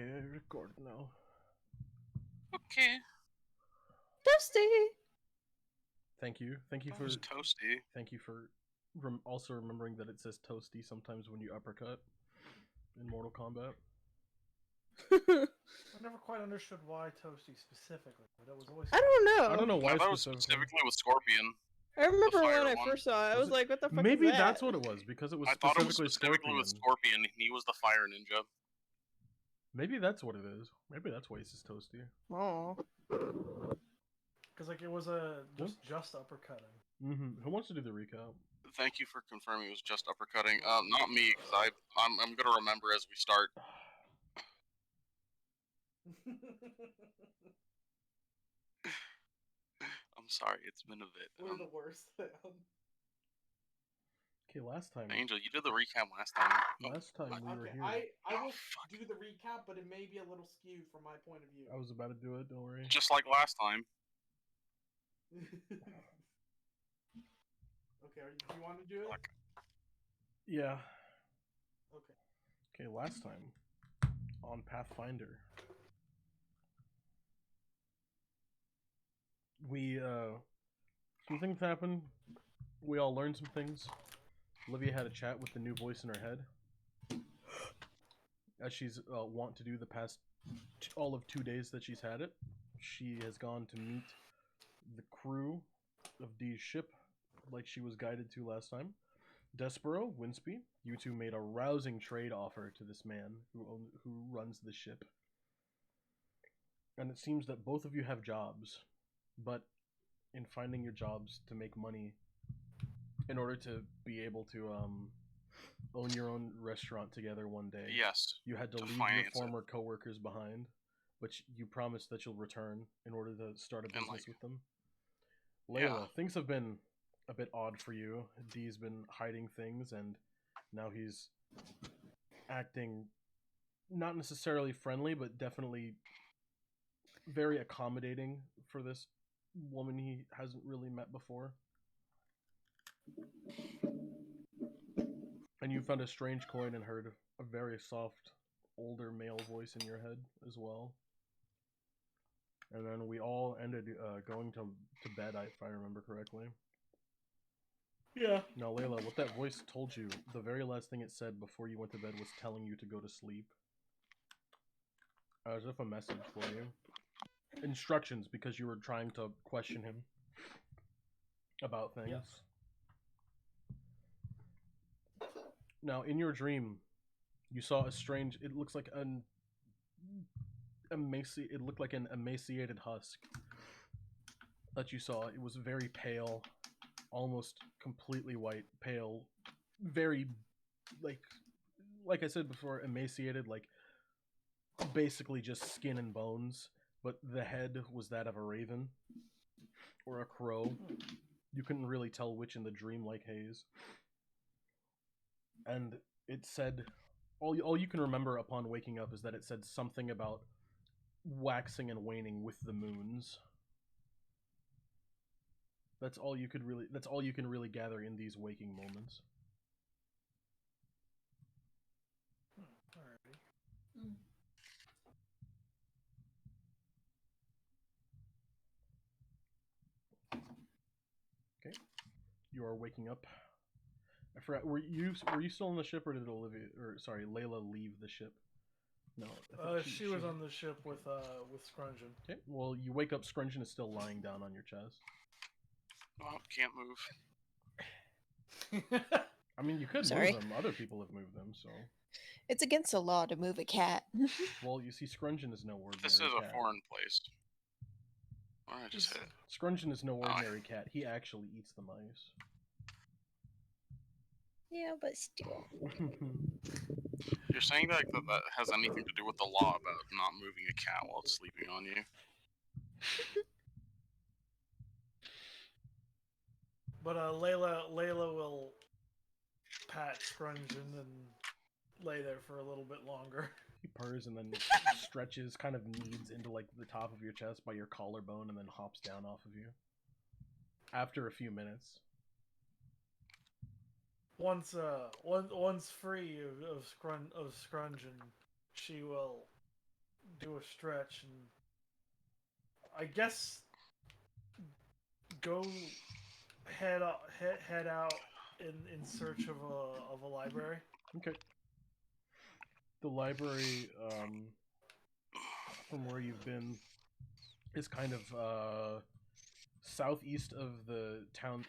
I record now. Okay. Toasty! Thank you That for was toasty. thank you for also remembering that it says toasty sometimes when you uppercut in Mortal Kombat. I never quite understood why Toasty specifically, but it was always. I don't know. I don't know why I thought it was specifically with Scorpion. I remember the fire when I one. first saw it, I was like, what the fuck Maybe is that? that's what it was, because it was I thought it was specifically specifically Scorpion. with Scorpion. He was the fire ninja. Maybe that's what it is. Maybe that's why it says toasty. Oh. Because like it was just uppercutting. Mm-hmm. Who wants to do the recap? Thank you for confirming it was just uppercutting. Not me, because I'm gonna remember as we start. I'm sorry, it's been a bit. We're the worst. Okay, last time. Angel, you did the recap last time. Last time we were here. I will do the recap, but it may be a little skewed from my point of view. I was about to do it. Don't worry. Just like last time. Okay, do you want to do it? Yeah. Okay. Okay, last time on Pathfinder, we some things happened. We all learned some things. Olivia had a chat with the new voice in her head, as she's wont to do the past all of 2 days that she's had it. She has gone to meet the crew of Dee's ship, like she was guided to last time. Despero, Winsby, you two made a rousing trade offer to this man who runs the ship. And it seems that both of you have jobs, but in finding your jobs to make money, in order to be able to own your own restaurant together one day, yes, you had to leave your former coworkers behind, but you promised that you'll return in order to start a business with them. Layla, things have been a bit odd for you. Dee's been hiding things, and now he's acting not necessarily friendly, but definitely very accommodating for this woman he hasn't really met before. And you found a strange coin and heard a very soft, older male voice in your head as well. And then we all ended going to bed, if I remember correctly. Yeah. Now, Layla, what that voice told you, the very last thing it said before you went to bed was telling you to go to sleep. As if a message for you. Instructions, because you were trying to question him about things. Yes. Now, in your dream, you saw a strange... It looks like an emaciated husk that you saw. It was very pale, almost completely white, pale, very, like I said before, emaciated, like basically just skin and bones, but the head was that of a raven or a crow. You couldn't really tell which in the dreamlike haze. And it said, all you can remember upon waking up is that it said something about waxing and waning with the moons. That's all you can really gather in these waking moments. Alrighty. Okay. You are waking up. I forgot. Were you still on the ship, or did Layla leave the ship? No. She was on the ship with Scrungeon. Okay. Well, you wake up. Scrungeon is still lying down on your chest. Oh, can't move. I mean, you could move them. Other people have moved them, so. It's against the law to move a cat. Well, you see, Scrungeon is no ordinary cat. This is a foreign place. What did I just hit? Scrungeon is no ordinary cat. He actually eats the mice. Yeah, but still. You're saying that has anything to do with the law about not moving a cat while it's sleeping on you? But Layla will pat Scrungeon and lay there for a little bit longer. He purrs and then stretches, kind of kneads into like the top of your chest by your collarbone, and then hops down off of you. After a few minutes. Once free of Scrungeon, she will do a stretch and I guess go head out in search of a library. Okay. The library, from where you've been, is kind of southeast of the town.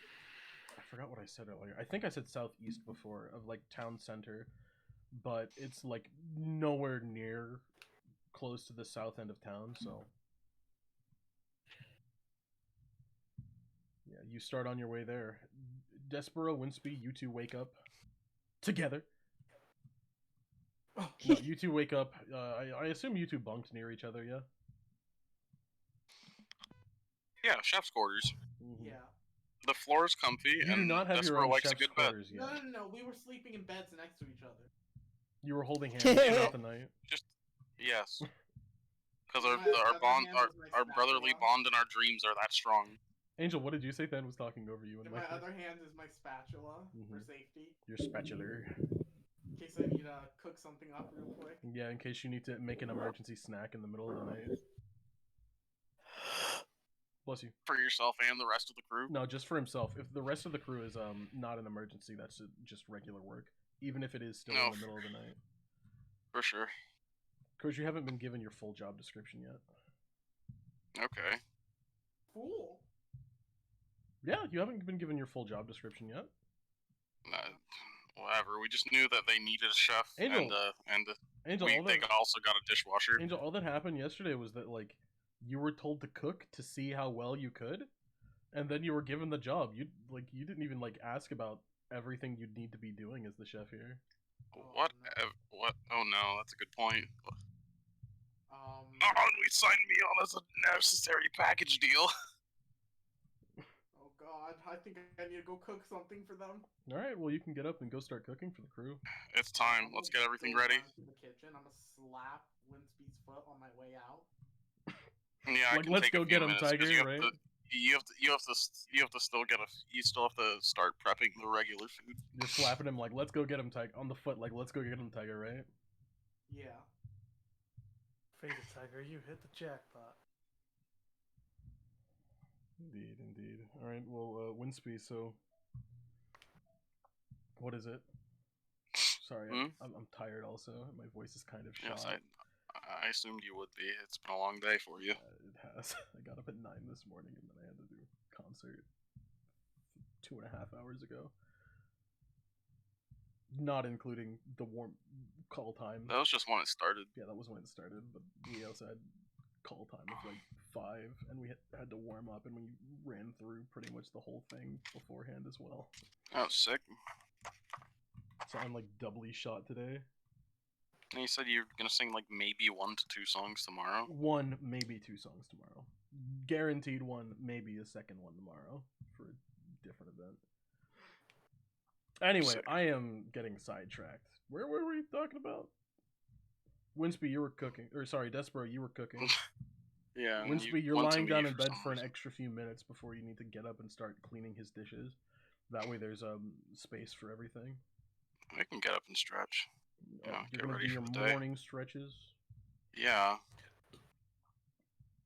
I forgot what I said earlier. I think I said southeast before, of like town center, but it's like nowhere near close to the south end of town. So yeah, you start on your way there. Despero, Winsby, you two wake up together. No, you two wake up. I assume you two bunked near each other, yeah? Yeah, chef's quarters. Mhm. Yeah. The floor is comfy, You do and not have your Despero own likes a chef's good bed. quarters yet. No. We were sleeping in beds next to each other. You were holding hands You throughout the night. Yes. Because My our other bond, hand was my our brotherly spatula. bond and our dreams are that strong. Angel, what did you say? Than was talking over you and In my Mike. other hand is my spatula for Mhm. safety, Your spatula. in case I need to cook something up real quick. Yeah, in case you need to make an emergency snack in the middle of the night. Bless you. For yourself and the rest of the crew. No, just for himself. If the rest of the crew is not an emergency, that's just regular work. Even if it is still in the middle of the night. For sure. Because you haven't been given your full job description yet. Okay. Fool. Yeah, you haven't been given your full job description yet. Whatever. We just knew that they needed a chef, Angel. and Angel, they also got a dishwasher. Angel, all that happened yesterday was that like you were told to cook to see how well you could, and then you were given the job. You didn't even like ask about everything you'd need to be doing as the chef here. What? No. What? Oh no, that's a good point. We signed me on as a necessary package deal. Oh god, I think I need to go cook something for them. All right, well you can get up and go start cooking for the crew. It's time. Let's get everything ready. To the kitchen. I'm gonna slap Winsby's foot on my way out. Yeah, I Like, can let's take go a few get 'em, minutes, 'cause Tiger, you have right? to- You have to still have to start prepping the regular food. You're slapping him like, let's go get him, Tiger, on the foot, like, let's go get him, Tiger, right? Yeah. Faded Tiger, you hit the jackpot. Indeed, indeed. All right, well, Winsby, so what is it? Sorry, I'm tired. Also, my voice is kind of shot. Yes, I assumed you would be. It's been a long day for you. It has. I got up at 9 this morning, and then I had to do a concert 2.5 hours ago. Not including the warm call time. That was just when it started. Yeah, that was when it started, but we also had call time of like 5, and we had to warm up, and we ran through pretty much the whole thing beforehand as well. Oh, sick. So I'm like doubly shot today. And you said you're gonna sing like maybe 1 to 2 songs tomorrow? 1, maybe 2 songs tomorrow. Guaranteed 1, maybe a second one tomorrow for a different event. Anyway, Sick. I am getting sidetracked. Where were we talking about? Winsby, you were cooking. Or sorry, Despero, you were cooking. Yeah. Winsby, you're went to lying me down in bed some for an reason. extra few minutes before you need to get up and start cleaning his dishes. That way there's space for everything. I can get up and stretch. Oh, Yeah, you're get gonna ready do for your the day. morning stretches? Yeah.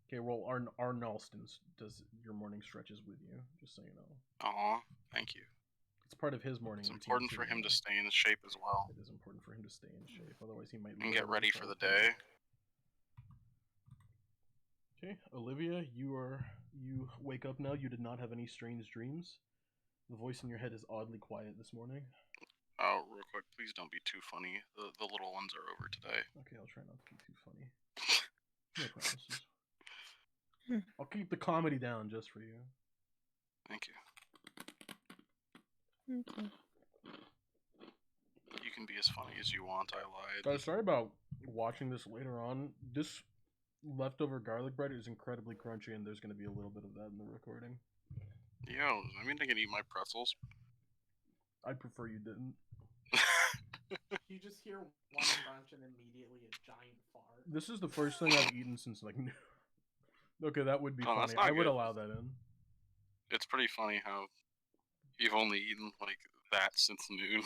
Okay, well, Arnalston does your morning stretches with you, just so you know. Aw, thank you. It's part of his morning It's routine, important too, for him you to know. stay in shape as well. It is important for him to stay in shape, otherwise he might And lose get weight ready for all the time. day. Okay, Olivia, you wake up now. You did not have any strange dreams. The voice in your head is oddly quiet this morning. Oh, real quick, please don't be too funny. The little ones are over today. Okay, I'll try not to be too funny. No promises. I'll keep the comedy down just for you. Thank you. Okay. You can be as funny as you want, I lied. Guys, sorry about watching this later on. This leftover garlic bread is incredibly crunchy, and there's going to be a little bit of that in the recording. Yo, I mean, they can eat my pretzels. I'd prefer you didn't. You just hear one crunch and immediately a giant fart. This is the first thing I've eaten since, like... Okay, that would be Oh, that's funny. not I would good. allow that in. It's pretty funny how you've only eaten like that since noon.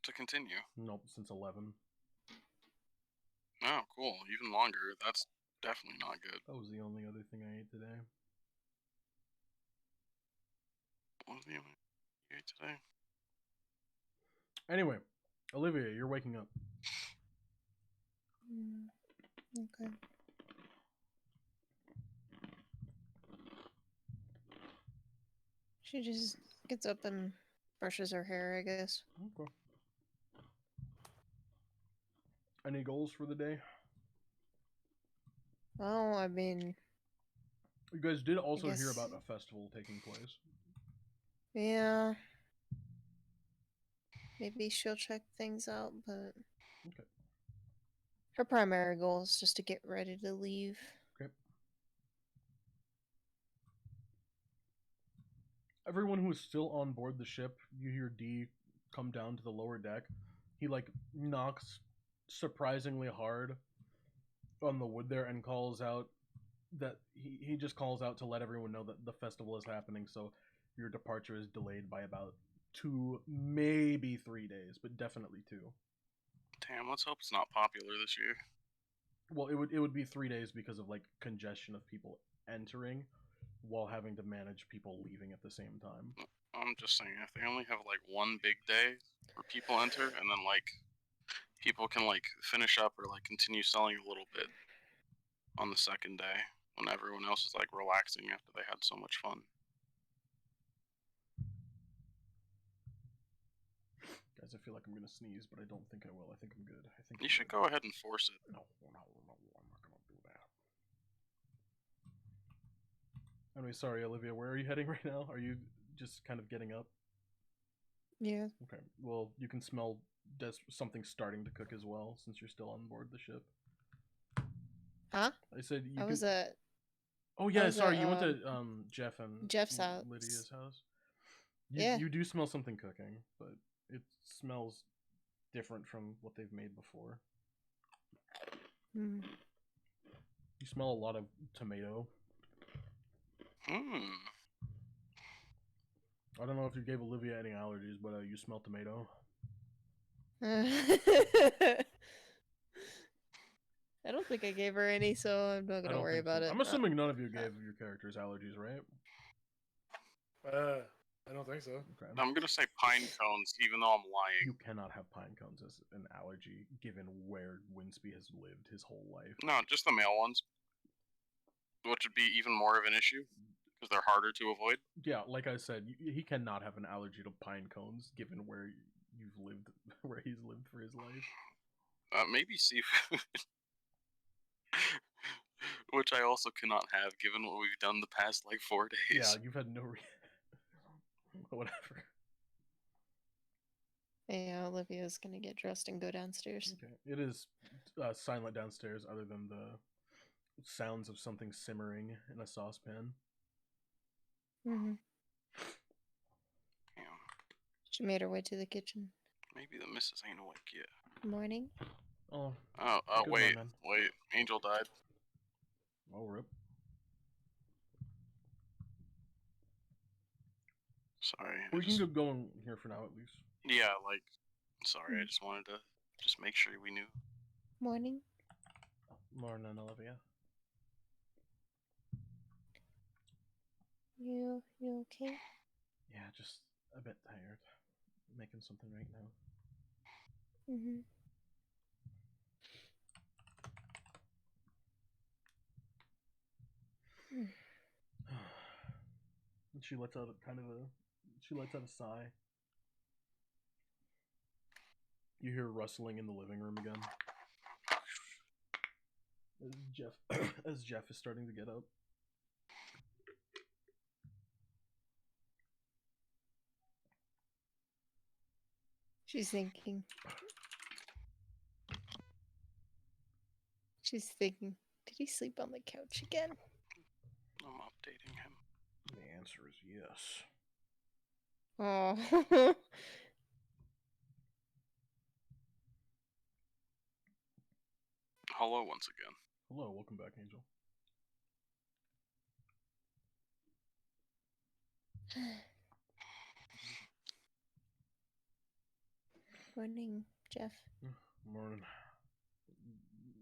to continue. Nope, since 11. Oh, cool. Even longer. That's definitely not good. That was the only other thing I ate today. What was the only you ate today? Anyway, Olivia, you're waking up. Okay. She just gets up and brushes her hair, I guess. Okay. Any goals for the day? Well, I mean, You guys did also hear guess- about a festival taking place. yeah. Maybe she'll check things out, but Okay. her primary goal is just to get ready to leave. Okay. Everyone who is still on board the ship, you hear D come down to the lower deck. He like knocks surprisingly hard on the wood there and calls out that he just calls out to let everyone know that the festival is happening, so your departure is delayed by about 2, maybe 3 days, but definitely 2. Damn, let's hope it's not popular this year. Well, it would be 3 days because of like congestion of people entering while having to manage people leaving at the same time. I'm just saying, if they only have like one big day where people enter, and then like people can like finish up or like continue selling a little bit on the second day when everyone else is like relaxing after they had so much fun. Guys, I feel like I'm gonna sneeze, but I don't think I will. I think I'm good. I think You I'm should good. go ahead and force it. No, I'm not gonna do that. Anyway, sorry, Olivia. Where are you heading right now? Are you just kind of getting up? Yeah. Okay. Well, you can smell something starting to cook as well, since you're still on board the ship. Huh? I said you. I was at Oh yeah, was sorry. at, You went to Jeff and Jeff's house. Lydia's house. Yeah. You do smell something cooking, but it smells different from what they've made before. Hmm. You smell a lot of tomato. Hmm. I don't know if you gave Olivia any allergies, but you smell tomato. I don't think I gave her any, so I'm not I gonna don't worry think about so. it. I'm assuming none of you gave your characters allergies, right? I don't think so. Okay. I'm gonna say pine cones, even though I'm lying. You cannot have pine cones as an allergy, given where Winsby has lived his whole life. No, just the male ones, which would be even more of an issue because they're harder to avoid. Yeah, like I said, he cannot have an allergy to pine cones, given where you've lived, where he's lived for his life. Maybe seafood, which I also cannot have, given what we've done the past like 4 days. Yeah, you've had no whatever. Yeah, Olivia's gonna get dressed and go downstairs. Okay, it is silent downstairs, other than the sounds of something simmering in a saucepan. Mm-hmm. Damn, She made her way to the kitchen. maybe the missus ain't awake yet. Morning. Oh, Oh, Good wait, morning. wait. Angel died. oh, rip. Sorry. We can get going here for now, at least. Yeah, like, sorry. I just wanted to just make sure we knew. Morning. Morning, Olivia. You okay? Yeah, just a bit tired. Making something right now. Mm-hmm. And she lets out a sigh. You hear rustling in the living room again. As Jeff is starting to get up. She's thinking. She's thinking. Did he sleep on the couch again? I'm updating him. The answer is yes. Oh. Hello once again. Hello, welcome back, Angel. Morning, Jeff. Morning.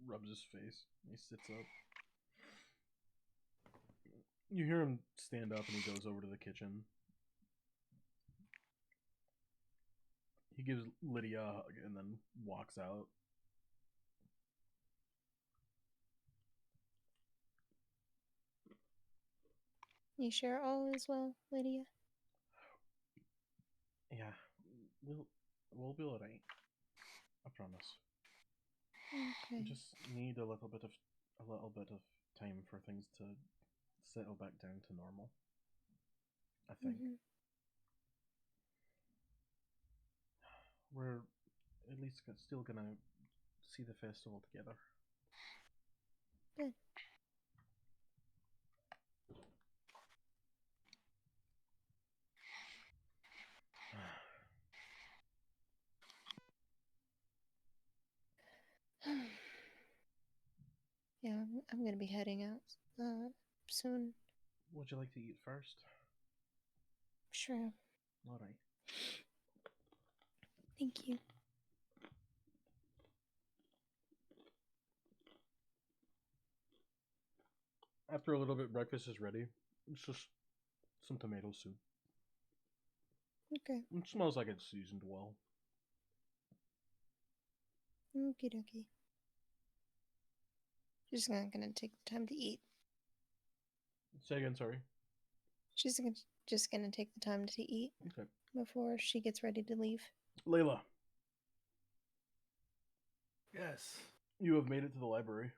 Rubs his face. He sits up. You hear him stand up and he goes over to the kitchen. He gives Lydia a hug and then walks out. You sure all is well, Lydia? Yeah, we'll be alright. I promise. Okay. Just need a little bit of time for things to settle back down to normal. I think Mhm. we're at least still gonna see the festival together. Good. Yeah, I'm gonna be heading out soon. Would you like to eat first? Sure. Alright. Thank you. After a little bit, breakfast is ready. It's just some tomato soup. Okay. It smells like it's seasoned well. Okie dokie. She's not gonna take the time to eat. Say again, sorry. She's just gonna take the time to eat Okay. before she gets ready to leave. Layla, Yes. you have made it to the library.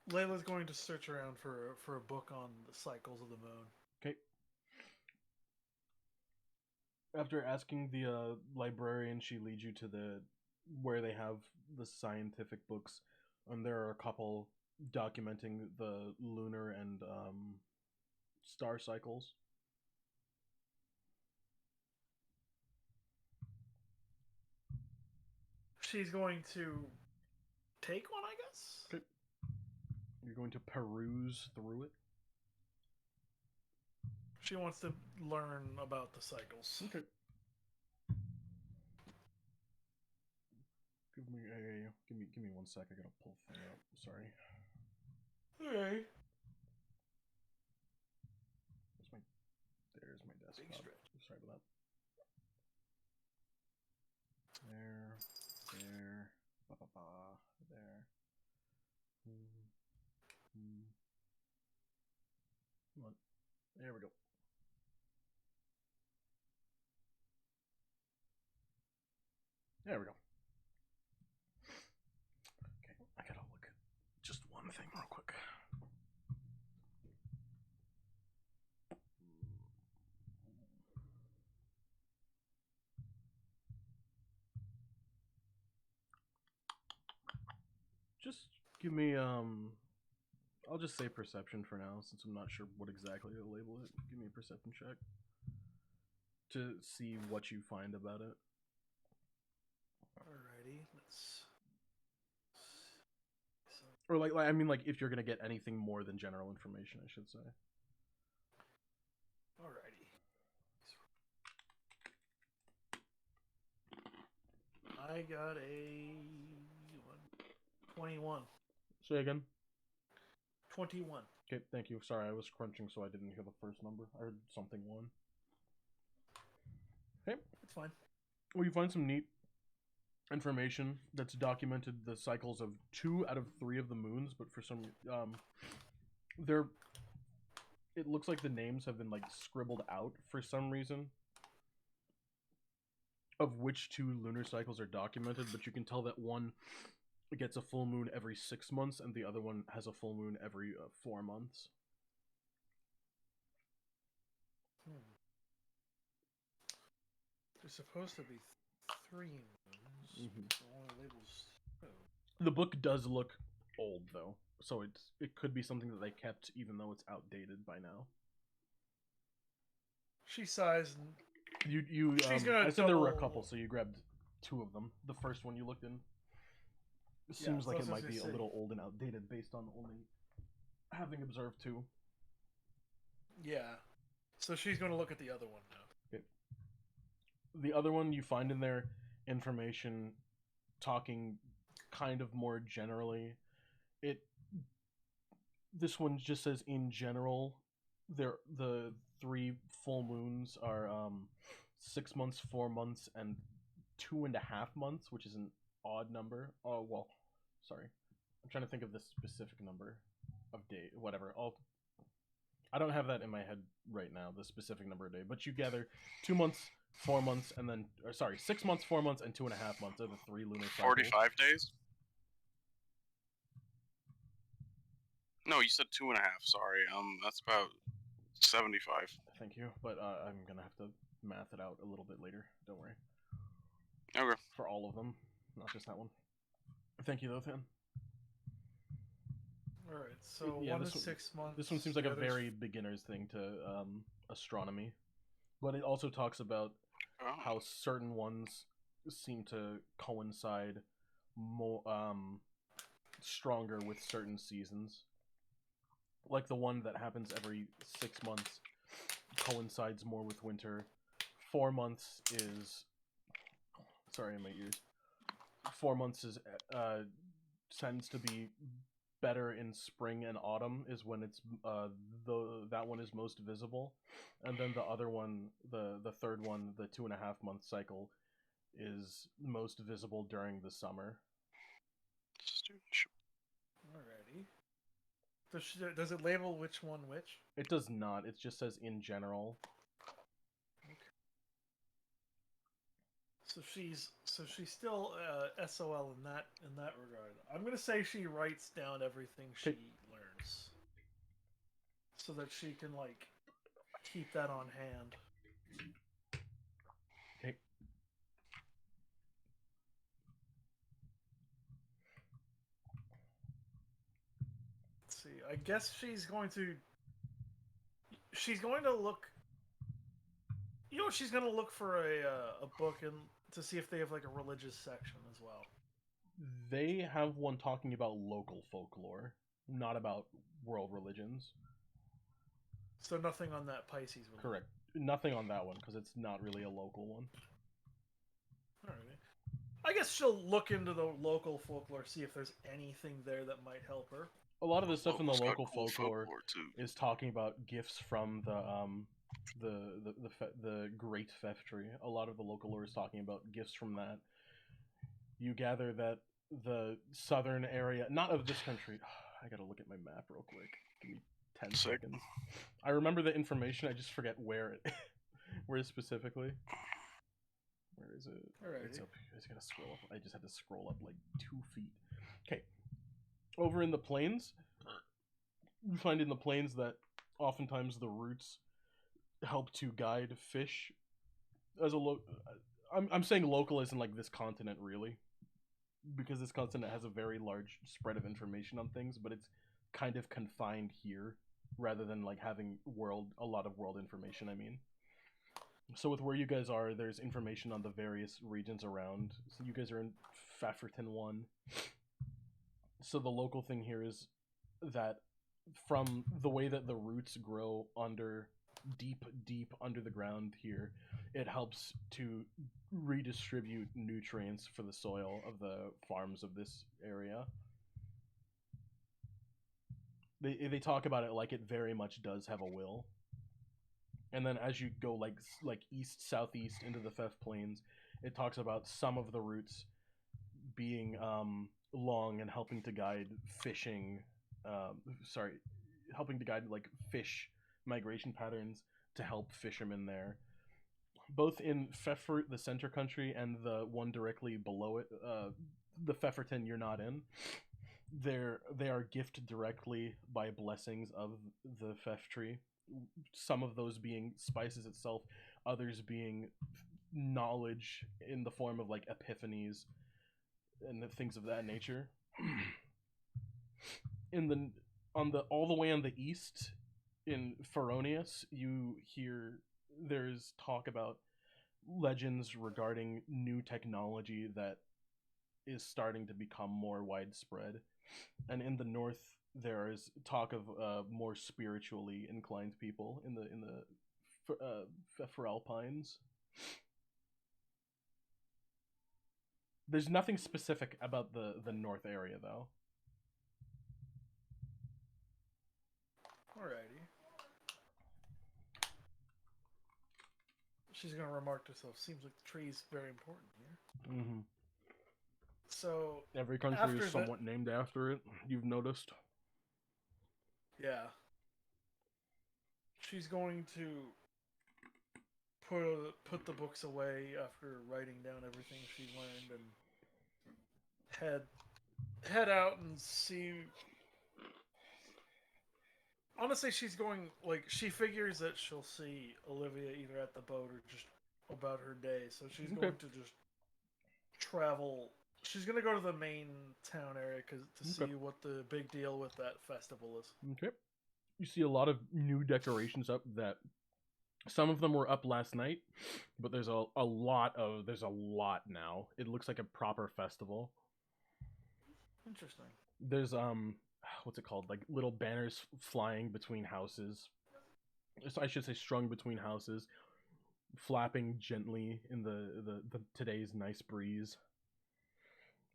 Layla's going to search around for a book on the cycles of the moon. Okay. After asking the librarian, she leads you to the where they have the scientific books, and there are a couple documenting the lunar and star cycles. She's going to take one, I guess? Okay. You're going to peruse through it. She wants to learn about the cycles. Okay. Give me 1 sec. I gotta pull the thing up. Sorry. Okay. There's my Big desktop. stretch. Sorry about that. There, there. Come on. There we go. There we go. Okay, I gotta look at just one thing real quick. Just give me I'll just say perception for now, since I'm not sure what exactly to label it. Give me a perception check to see what you find about it. Alrighty, let's. Or like I mean, like if you're gonna get anything more than general information, I should say. Alrighty. I got a 21. Say again. 21. Okay, thank you. Sorry, I was crunching, so I didn't hear the first number. I heard something one. Okay. It's fine. Well, you find some neat information that's documented the cycles of 2 out of 3 of the moons, but for some they're it looks like the names have been like scribbled out for some reason of which 2 lunar cycles are documented, but you can tell that one gets a full moon every 6 months and the other one has a full moon every 4 months. There's supposed to be 3 moons. Mhm. The only labels 2. The book does look old though, so it could be something that they kept even though it's outdated by now. She sighs and You She's gonna I said there were a double- couple, so you grabbed 2 of them. The first one you looked in Yeah, seems so like I was it might gonna be a say- little old and outdated based on only having observed 2. yeah. So she's going to look at the other one now. The other one you find in there information talking kind of more generally. This one just says in general, the 3 full moons are 6 months, 4 months, and 2.5 months, which is an odd number. Oh well, sorry, I'm trying to think of the specific number of day. Whatever. I don't have that in my head right now. The specific number of day, but you gather 2 months, 4 months, and then 6 months, 4 months, and 2.5 months are the 3 lunar cycles. 45 days? No, you said 2.5. Sorry. That's about 75. Thank you, but I'm gonna have to math it out a little bit later. Don't worry. Okay. For all of them, not just that one. Thank you, though, Than. All right, so Yeah, one this is one- 6 months. This one seems like the a other's- very beginner's thing to astronomy, but it also talks about Oh. how certain ones seem to coincide more stronger with certain seasons. Like the one that happens every 6 months coincides more with winter. 4 months is sorry in my ears. 4 months is tends to be better in spring and autumn is when it's that one is most visible, and then the other one, the third one, the 2.5 month cycle, is most visible during the summer. Alrighty. Does it label which one which? It does not. It just says in general. So she's still SOL in that regard. I'm gonna say she writes down everything she learns, so that she can like keep that on hand. Okay. Let's see. I guess she's going to look. You know, she's gonna look for a book and to see if they have like a religious section as well. They have one talking about local folklore, not about world religions. So nothing on that Pisces religion. Correct. Nothing on that one because it's not really a local one. Alrighty. I guess she'll look into the local folklore, see if there's anything there that might help her. A lot of the stuff in the Local's got local cool folklore too. is talking about gifts from the Great Pfeff tree. A lot of the local lore is talking about gifts from that. You gather that the southern area, not of this country. I gotta look at my map real quick. Give me 10 Sick. seconds. I remember the information. I just forget where where specifically. Where is it? Alrighty. It's up. I just gotta scroll up. I just had to scroll up like 2 feet. Okay. Over in the plains, you find in the plains that oftentimes the roots help to guide fish as a I'm saying local as in like this continent really, because this continent has a very large spread of information on things, but it's kind of confined here rather than like having a lot of world information. I mean, so with where you guys are, there's information on the various regions around. So you guys are in Pfefferel 1. So the local thing here is that from the way that the roots grow deep under the ground here, it helps to redistribute nutrients for the soil of the farms of this area. They talk about it like it very much does have a will. And then as you go like east southeast into the Pfeff Plains, it talks about some of the roots being long and helping to guide fishing. Helping to guide like fish migration patterns to help fishermen there. Both in Pfeffer, the center country, and the one directly below it, the Pfefferton you're not in, they are gifted directly by blessings of the Pfeff tree. Some of those being spices itself, others being knowledge in the form of like epiphanies and things of that nature. All the way on the east, in Feronius, you hear there's talk about legends regarding new technology that is starting to become more widespread. And in the north, there is talk of more spiritually inclined people in the Pfefferel Pines. There's nothing specific about the north area though. Alrighty. She's gonna remark to herself, seems like the tree's very important here. Mm-hmm. So, Every country after is somewhat named after it. You've noticed. yeah. She's going to put the books away after writing down everything she learned and head out and see. Honestly, she's going, like, she figures that she'll see Olivia either at the boat or just about her day, so she's Okay. going to just travel. She's going to go to the main town area to see what the big deal with that festival is. Okay. You see a lot of new decorations up that some of them were up last night, but there's a lot now. It looks like a proper festival. Interesting. There's what's it called? Like little banners flying between houses. So I should say strung between houses, flapping gently in the today's nice breeze.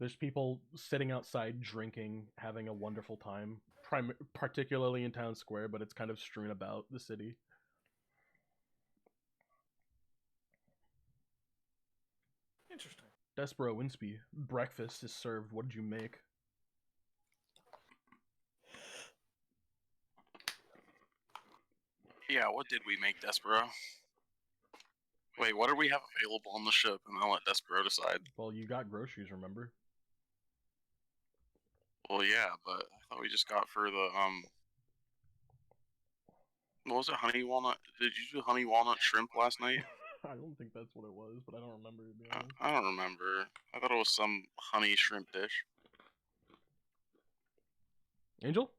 There's people sitting outside drinking, having a wonderful time, particularly in town square, but it's kind of strewn about the city. Interesting. Despero Winsby, breakfast is served. What did you make? Yeah, what did we make, Despero? Wait, what do we have available on the ship? And I'll let Despero decide. Well, you got groceries, remember? Well, yeah, but I thought we just got for the, what was it, honey walnut? Did you do honey walnut shrimp last night? I don't think that's what it was, but I don't remember, to be honest. I don't remember. I thought it was some honey shrimp dish. Angel?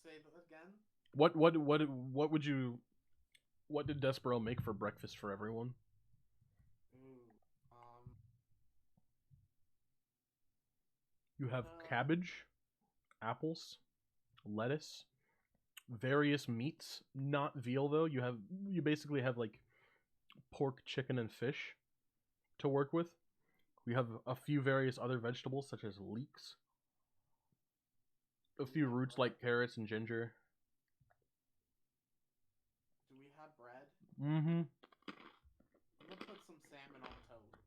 Say that again. What did Despero make for breakfast for everyone? Ooh, You have cabbage, apples, lettuce, various meats, not veal though. You basically have like pork, chicken, and fish to work with. We have a few various other vegetables such as leeks, a few roots like carrots and ginger. do we have bread? Mm-hmm. I'm gonna put some salmon on toast.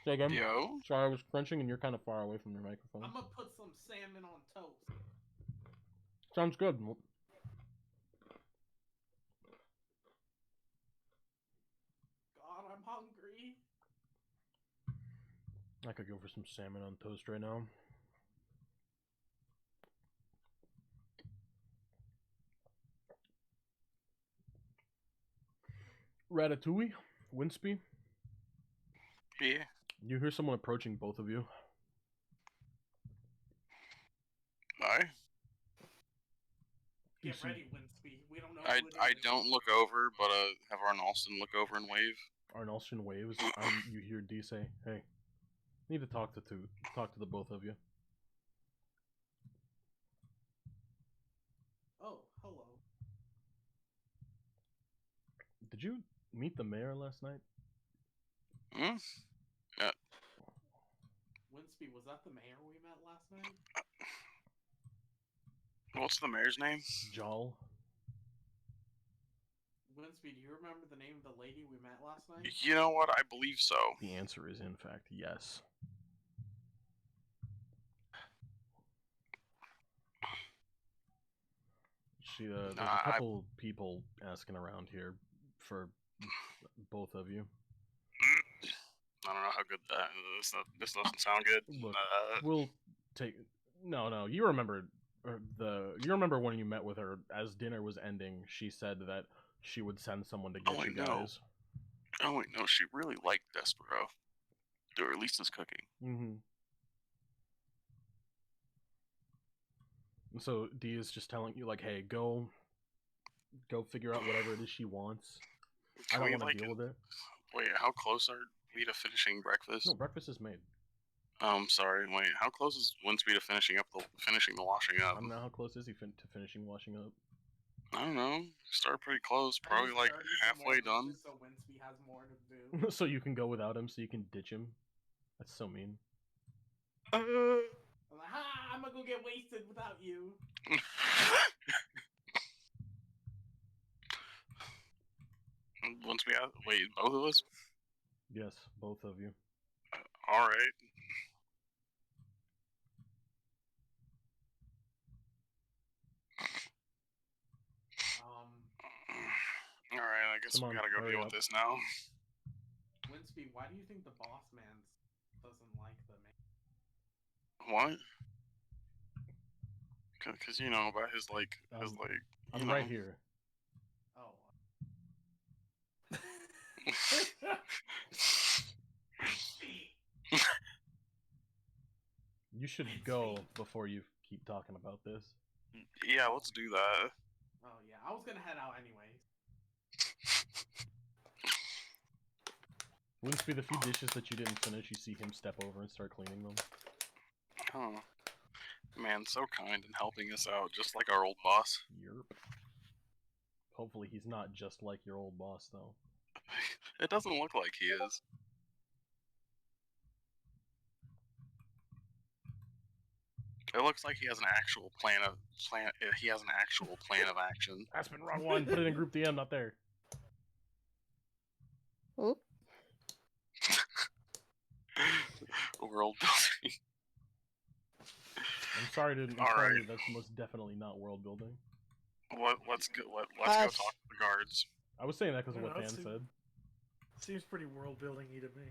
Say again? Yo? Sorry, I was crunching and you're kind of far away from your microphone. I'm gonna put some salmon on toast. Sounds good. God, I'm hungry. I could go for some salmon on toast right now. Ratatouille, Winsby. Yeah. You hear someone approaching both of you. I? You Get see- ready, Winsby. We don't know I, who it I is. don't look over, but have Arnalston look over and wave. Arnalston waves. You hear D say, "Hey, need to talk to the both of you." Oh, hello. Did you meet the mayor last night? Hmm? Winsby, was that the mayor we met last night? What's the mayor's name? Jal. Winsby, do you remember the name of the lady we met last night? You know what? I believe so. The answer is in fact yes. There's Nah, a couple people asking around here for both of you. I don't know how good that is. This doesn't sound good. Look, we'll take. No. You remember when you met with her as dinner was ending. She said that she would send someone to get Oh, you I know. guys. Oh wait, no, she really liked Despero. Or at least his cooking. Mm-hmm. So Dee is just telling you, like, hey, go figure out whatever it is she wants. I Can don't we, want to deal with it. Wait, how close are we to finishing breakfast? No, breakfast is made. I'm sorry. Wait, how close is Winsby to finishing the washing up? I don't know how close is he to finishing washing up. I don't know. Start pretty close. I Probably just like started halfway somewhere done. Just so Winsby has more to do. So you can go without him, so you can ditch him. That's so mean. I'm like, ha! I'm gonna go get wasted without you. Once we have wait, both of us. Yes, both of you. All right. All right. I guess Come we on, gotta go hurry deal up. with this now. Winsby, why do you think the boss man doesn't like the man? What? Cause you know about his like I'm right here. Oh. You should go before you keep talking about this. Yeah, let's do that. Oh yeah, I was gonna head out anyways. Winsby, the few dishes that you didn't finish, you see him step over and start cleaning them. Oh, man, so kind and helping us out, just like our old boss. Yerp. Hopefully he's not just like your old boss, though. It doesn't look like he is. It looks like he has an actual plan. He has an actual plan of action. Aspen, wrong one. Put it in group DM, not there. Oop. World building. I'm sorry to inform Alright. you, that's most definitely not world building. Let's go talk to the guards. I was saying that because of what No, Dan it's- said. Seems pretty world building-y to me.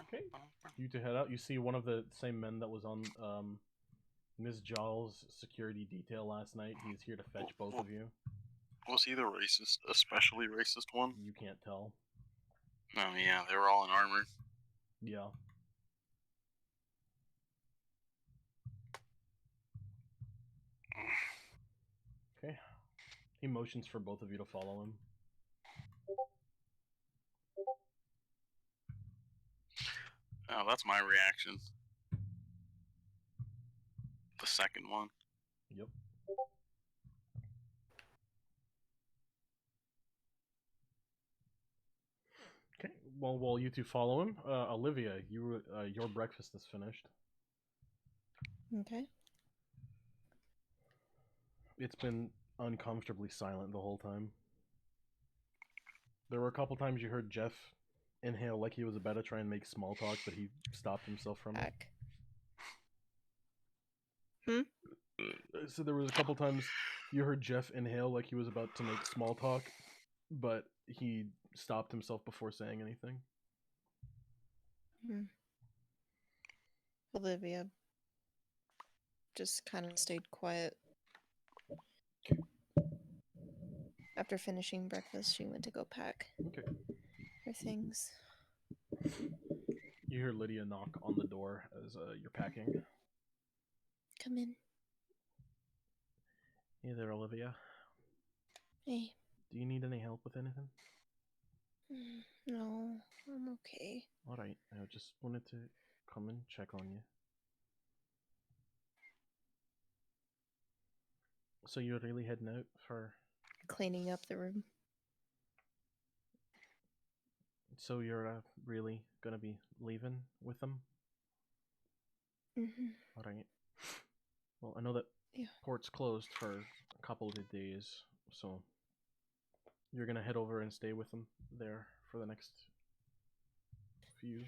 Okay. You to head out. You see one of the same men that was on Ms. Jaw's security detail last night. He's here to fetch both of you. Was he the racist, especially racist one? You can't tell. Oh yeah, they were all in armor. Yeah. Okay. He motions for both of you to follow him. Oh, that's my reaction. The second one. Yep. Okay. Well, while you two follow him, Olivia, your breakfast is finished. Okay. It's been uncomfortably silent the whole time. There were a couple times you heard Jeff inhale like he was about to try and make small talk, but he stopped himself from it. Back. So there was a couple times you heard Jeff inhale like he was about to make small talk, but he stopped himself before saying anything. Olivia just kind of stayed quiet. After finishing breakfast, she went to go pack Okay. her things. You hear Lydia knock on the door as you're packing. Come in. Hey there, Olivia. Hey. Do you need any help with anything? No, I'm okay. Alright, I just wanted to come and check on you. So you're really heading out for... Cleaning up the room. So you're really gonna be leaving with them? Alright. Well, I know that port's closed for a couple of days, so you're gonna head over and stay with them there for the next few.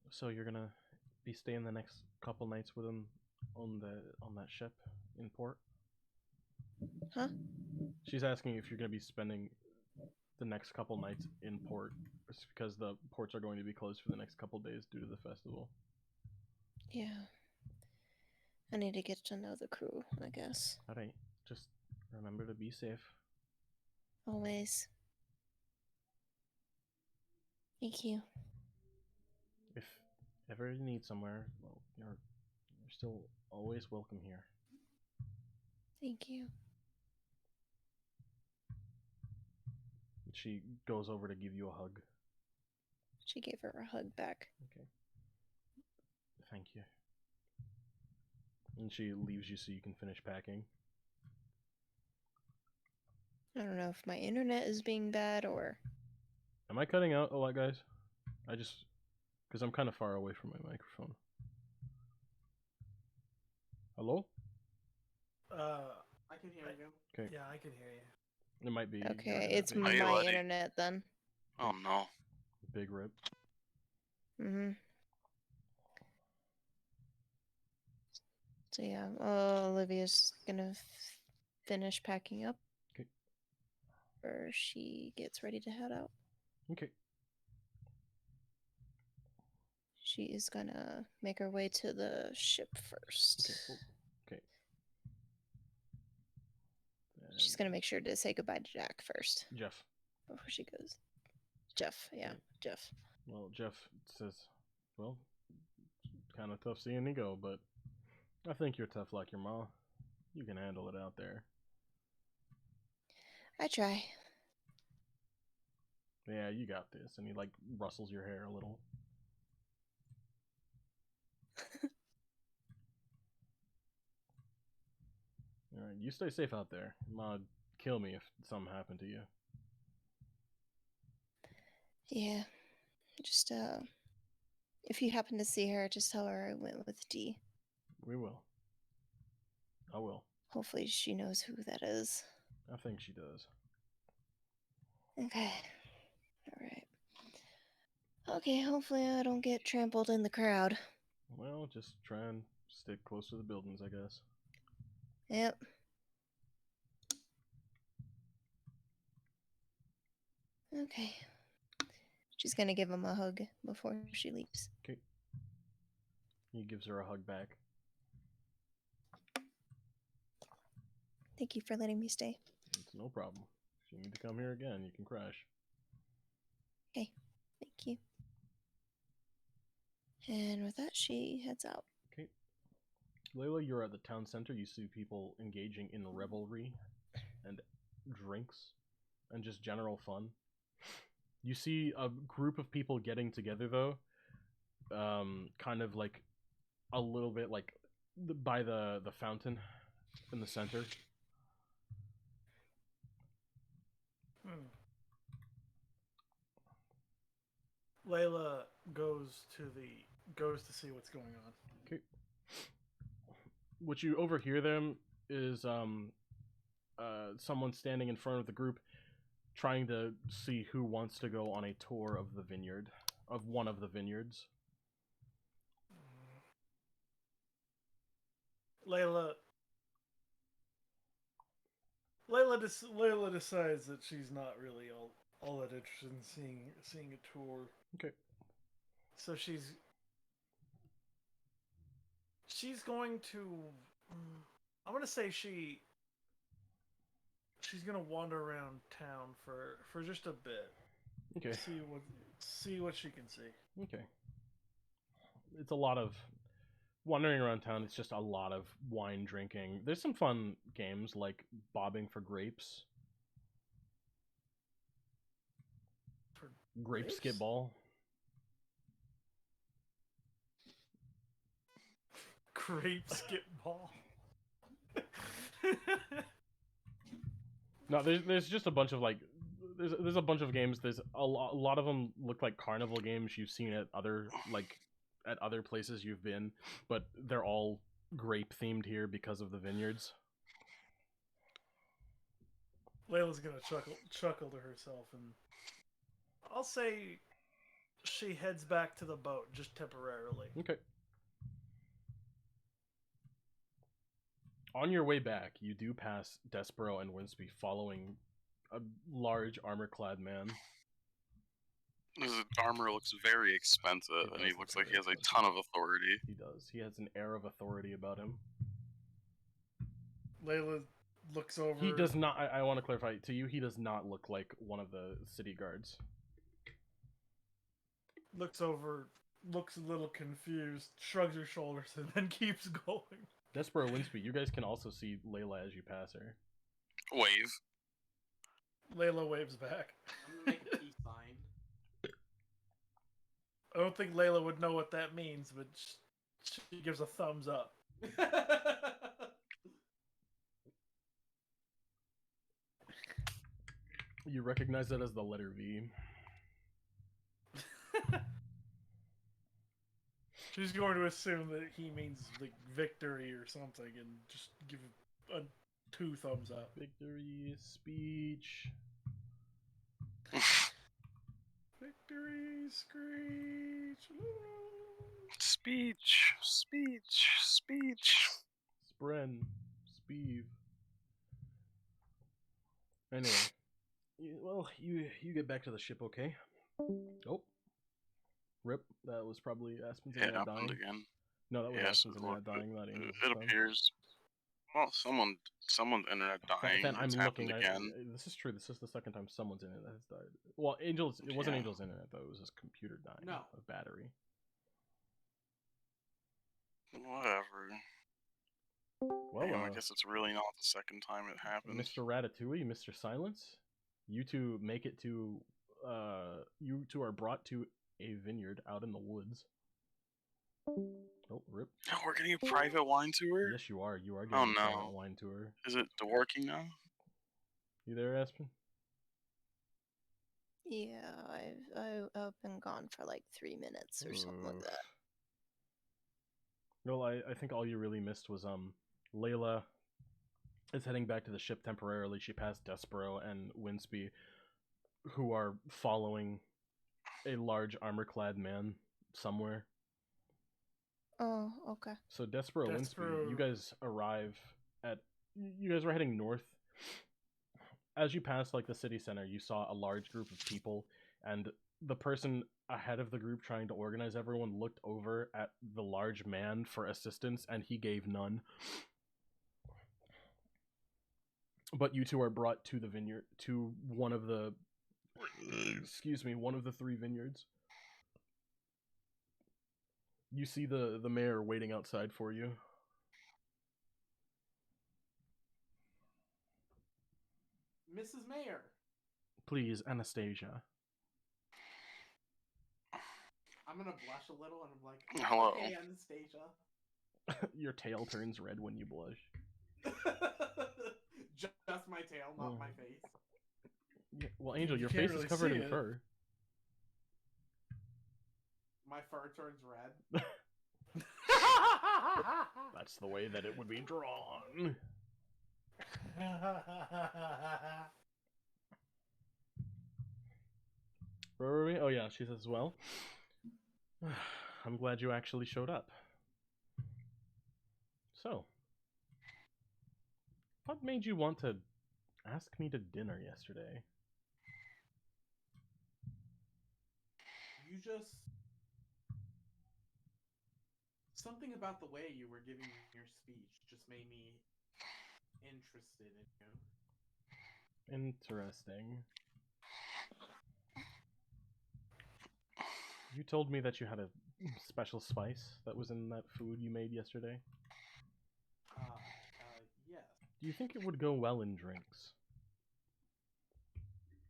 So you're gonna be staying the next couple nights with them on that ship in port? Huh? She's asking if you're gonna be spending the next couple nights in port, it's because the ports are going to be closed for the next couple days due to the festival. Yeah. I need to get to know the crew, I guess. Alright, just remember to be safe. Always. Thank you. If ever you need somewhere, well, you're still always welcome here. Thank you. She goes over to give you a hug. She gave her a hug back. Okay. Thank you. And she leaves you so you can finish packing. I don't know if my internet is being bad or... Am I cutting out a lot, guys? I just... Because I'm kind of far away from my microphone. Hello? I can hear you. Okay. Yeah, I can hear you. It might be... your Okay, internet it's being Are you my ready? internet then. Oh no. big rip. Mm-hmm. So yeah, Olivia's gonna finish packing up. Okay. Or she gets ready to head out. Okay. She is gonna make her way to the ship first. Okay. Okay. She's gonna make sure to say goodbye to Jack first Jeff. before she goes. Jeff, yeah, Okay. Jeff. Well, Jeff says, well, kind of tough seeing you go, but I think you're tough like your ma. You can handle it out there. I try. Yeah, you got this. And he, like, rustles your hair a little. Alright, you stay safe out there. Ma'd kill me if something happened to you. Yeah. Just if you happen to see her, just tell her I went with D. We will. I will. Hopefully she knows who that is. I think she does. Okay. Alright. Okay, hopefully I don't get trampled in the crowd. Well, just try and stick close to the buildings, I guess. Yep. Okay. She's gonna give him a hug before she leaves. Okay. He gives her a hug back. Thank you for letting me stay. It's no problem. If you need to come here again, you can crash. Okay. Thank you. And with that, she heads out. Okay. Layla, you're at the town center. You see people engaging in revelry and drinks and just general fun. You see a group of people getting together, though, kind of like a little bit like by the fountain in the center. Layla goes to see what's going on. Okay. What you overhear them is someone standing in front of the group trying to see who wants to go on a tour of the vineyard, of one of the vineyards. Layla decides that she's not really all that interested in seeing a tour. Okay. So she's going to. I'm gonna say she's gonna wander around town for just a bit. Okay. See what she can see. Okay. It's a lot of wandering around town. It's just a lot of wine drinking. There's some fun games like bobbing for grapes. For Grape grapes? skip ball. Grape skip ball. No, there's just a bunch of like there's a bunch of games. There's a lot of them look like carnival games you've seen at other places you've been, but they're all grape themed here because of the vineyards. Layla's gonna chuckle to herself, and I'll say she heads back to the boat just temporarily. Okay. On your way back, you do pass Despero and Winsby following a large armor-clad man. His armor looks very expensive, and he looks like he has a ton of authority. He does. He has an air of authority about him. Layla looks over. He does not. I want to clarify to you. He does not look like one of the city guards. Looks over, looks a little confused, shrugs her shoulders, and then keeps going. Despero Winspeed, you guys can also see Layla as you pass her. Wave. Layla waves back. I'm gonna make a peace sign. I don't think Layla would know what that means, but she gives a thumbs up. You recognize that as the letter V. She's going to assume that he means like victory or something, and just give a 2 thumbs up. Victory, speech. Victory, screech. Speech. Spren. Speeve. Anyway. You get back to the ship, okay? Oh. Rip. That was probably Aspen's It internet happened dying. again. No, that was Yes, Aspen's internet dying, not Angel's. It appears. Well, someone's internet dying. Fan, I'm It's looking. happened again. This is true. This is the second time someone's internet has died. Well, Angel's. It wasn't Yeah. Angel's internet though. It was his computer dying. No. A battery. Whatever. Well, Damn, I guess it's really not the second time it happened. Mr. Ratatouille, Mr. Silence, you two make it to. You two are brought to a vineyard out in the woods. Oh, rip. Oh, we're getting a private wine tour? Yes, you are. You are Oh, getting a private no. wine tour. Is it working now? You there, Aspen? Yeah, I've been gone for like 3 minutes or something like that. Well, I think all you really missed was Layla is heading back to the ship temporarily. She passed Despero and Winsby, who are following a large armor-clad man somewhere. Oh, okay. So Despero, Winsby, you guys arrive at. You guys were heading north. As you passed like the city center, you saw a large group of people, and the person ahead of the group trying to organize everyone looked over at the large man for assistance, and he gave none. But you two are brought to the vineyard, to one of the, one of the 3 vineyards. You see the mayor waiting outside for you. Mrs. Mayor. Please, Anastasia. I'm gonna blush a little and I'm like, Hello. "Okay, Anastasia." Your tail turns red when you blush. Just my tail, not my face. Yeah, well, Angel, You your can't face really is covered see in it. fur. My fur turns red. That's the way that it would be drawn. Where were we? Oh yeah, she says, well, I'm glad you actually showed up. So, what made you want to ask me to dinner yesterday? You just... Something about the way you were giving your speech just made me interested in you. Interesting. You told me that you had a special spice that was in that food you made yesterday. Yes. Do you think it would go well in drinks?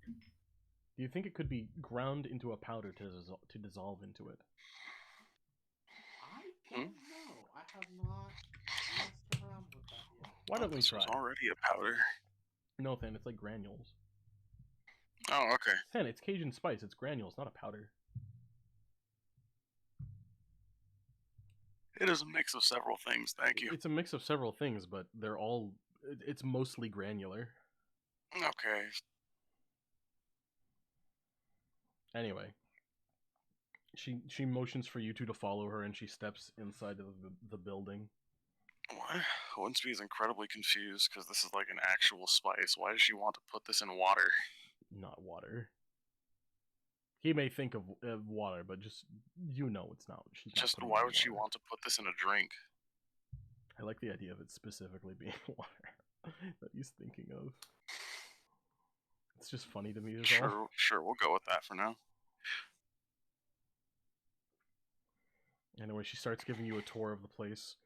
Do you think it could be ground into a powder to dissolve into it? I don't know. I have not messed around with that yet. Why don't we This try? was already a powder. No, Than, it's like granules. Oh, okay. Than, it's Cajun spice. It's granules, not a powder. It is a mix of several things, thank you. It's a mix of several things, but they're all... It's mostly granular. Okay. Anyway. She motions for you two to follow her, and she steps inside of the building. What? Winsby is incredibly confused, because this is like an actual spice. Why does she want to put this in water? Not water. He may think of water, but just, you know it's not. She's not Just putting why it in would she water. want to put this in a drink? I like the idea of it specifically being water that he's thinking of. It's just funny to me as well. Sure, we'll go with that for now. Anyway, she starts giving you a tour of the place.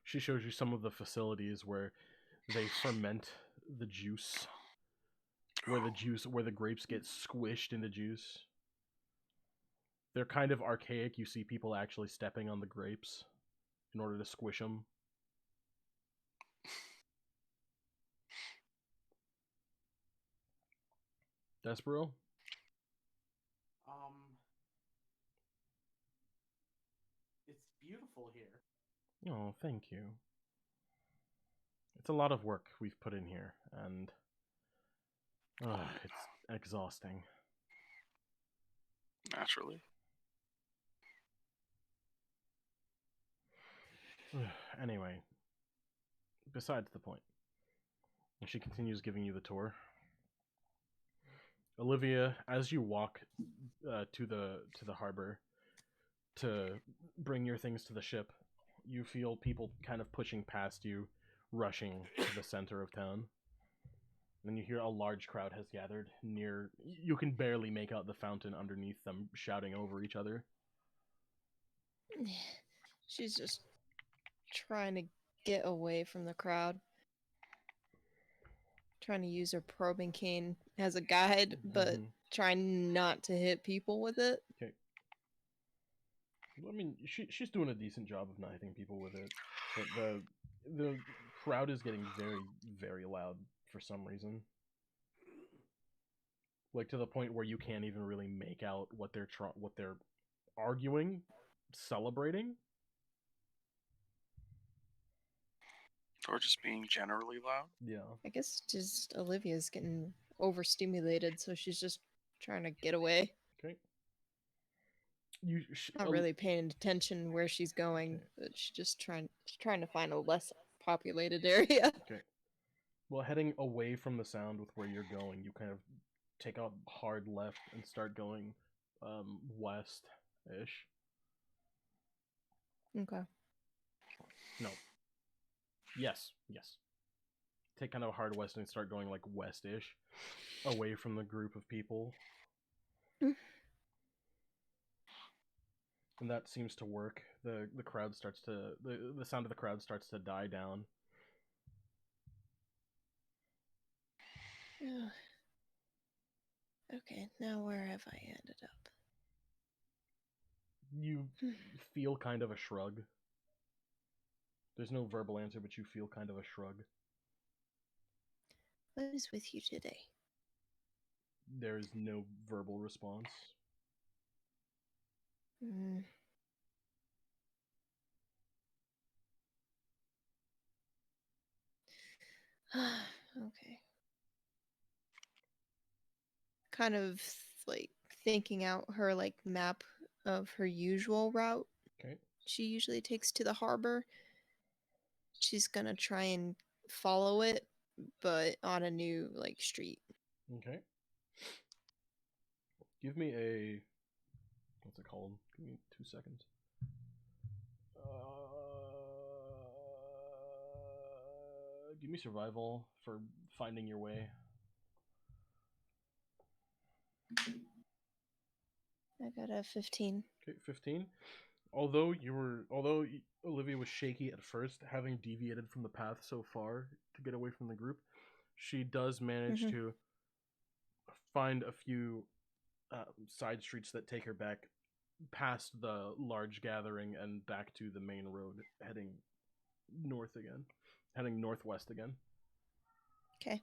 She shows you some of the facilities where they ferment the juice, where the grapes get squished into juice. They're kind of archaic. You see people actually stepping on the grapes in order to squish them. Despero? It's beautiful here. Oh, thank you. It's a lot of work we've put in here, and it's exhausting. Naturally. Anyway, besides the point. And she continues giving you the tour. Olivia, as you walk to the harbor to bring your things to the ship, you feel people kind of pushing past you, rushing to the center of town. And you hear a large crowd has gathered near. You can barely make out the fountain underneath them, shouting over each other. She's just trying to get away from the crowd. Trying to use her probing cane as a guide, but trying not to hit people with it. Okay. I mean, she's doing a decent job of not hitting people with it, but the crowd is getting very, very loud for some reason. Like to the point where you can't even really make out what they're arguing, celebrating. Or just being generally loud. Yeah. I guess just Olivia's getting overstimulated, so she's just trying to get away. Okay. Not really paying attention where she's going, but she's just trying to find a less populated area. Okay. Well, heading away from the sound with where you're going, you kind of take a hard left and start going west-ish. Okay. No. Yes. Take kind of a hard west and start going like west-ish, away from the group of people. And that seems to work. The crowd starts to the sound of the crowd starts to die down. Okay, now where have I ended up? You feel kind of a shrug. There's no verbal answer, but you feel kind of a shrug. What is with you today? There is no verbal response. Okay. Kind of like thinking out her like map of her usual route. Okay. She usually takes to the harbor. She's gonna try and follow it, but on a new like street. Okay. Give me a... What's it called? Give me 2 seconds. Give me survival for finding your way. I got a 15. Okay, 15. Although Olivia was shaky at first, having deviated from the path so far to get away from the group, she does manage to find a few side streets that take her back past the large gathering and back to the main road, heading northwest again. Okay.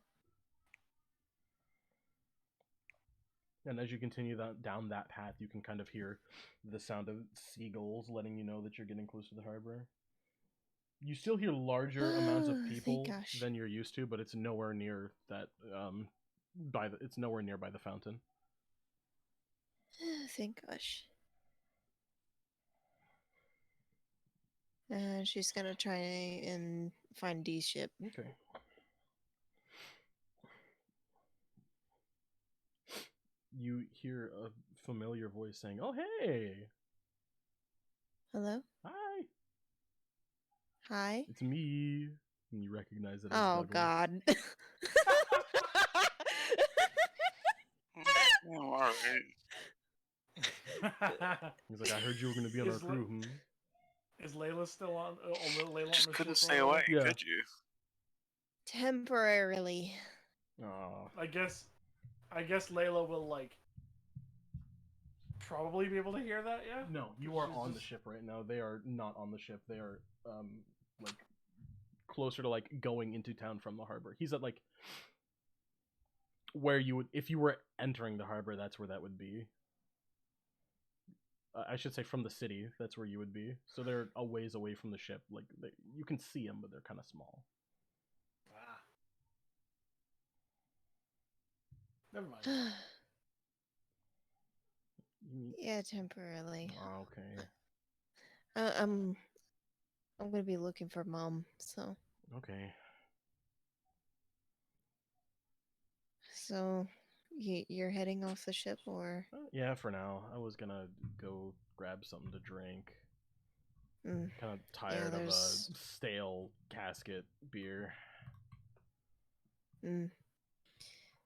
And as you continue down that path, you can kind of hear the sound of seagulls letting you know that you're getting close to the harbor. You still hear larger amounts of people than you're used to, but it's nowhere near that. It's nowhere near by the fountain. Thank gosh. She's gonna try and find Dee's ship. Okay. You hear a familiar voice saying, "Oh, hey! Hello? Hi! Hi? It's me!" And you recognize it as Oh, Douglas. God. Oh, alright. He's like, "I heard you were going to be on our crew." Is Layla still on? Layla Just on the couldn't ship stay already? away, Yeah. could you? Temporarily. Oh. I guess Layla will like probably be able to hear that. Yeah. No, you are on the ship right now. They are not on the ship. They are like closer to like going into town from the harbor. He's at like where you would if you were entering the harbor. That's where that would be. I should say from the city. That's where you would be. So they're a ways away from the ship. Like you can see them, but they're kind of small. Ah. Never mind. Yeah, temporarily. Oh, okay. I'm gonna be looking for Mom. So Okay. you're heading off the ship, or? Yeah, for now. I was gonna go grab something to drink. Mm. Kind of tired of a there's- stale casket beer. Mm.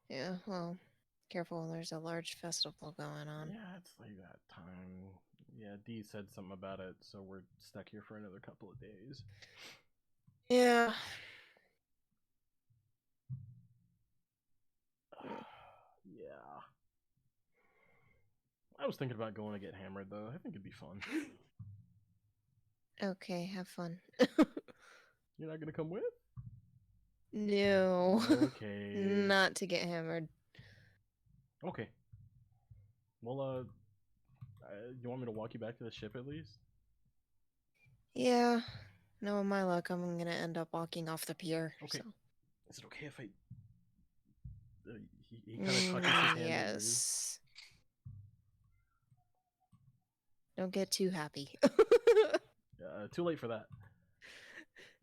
Yeah. Well, careful. There's a large festival going on. Yeah, it's like that time. Yeah, Dee said something about it, so we're stuck here for another couple of days. Yeah. Yeah. I was thinking about going to get hammered, though. I think it'd be fun. Okay. Have fun. You're not gonna come with? No. Okay. Not to get hammered. Okay. Well, you want me to walk you back to the ship at least? Yeah. No, my luck, I'm gonna end up walking off the pier. Okay. So. Is it okay if I... he kind of touches his hand over you. Yes. Don't get too happy. Too late for that.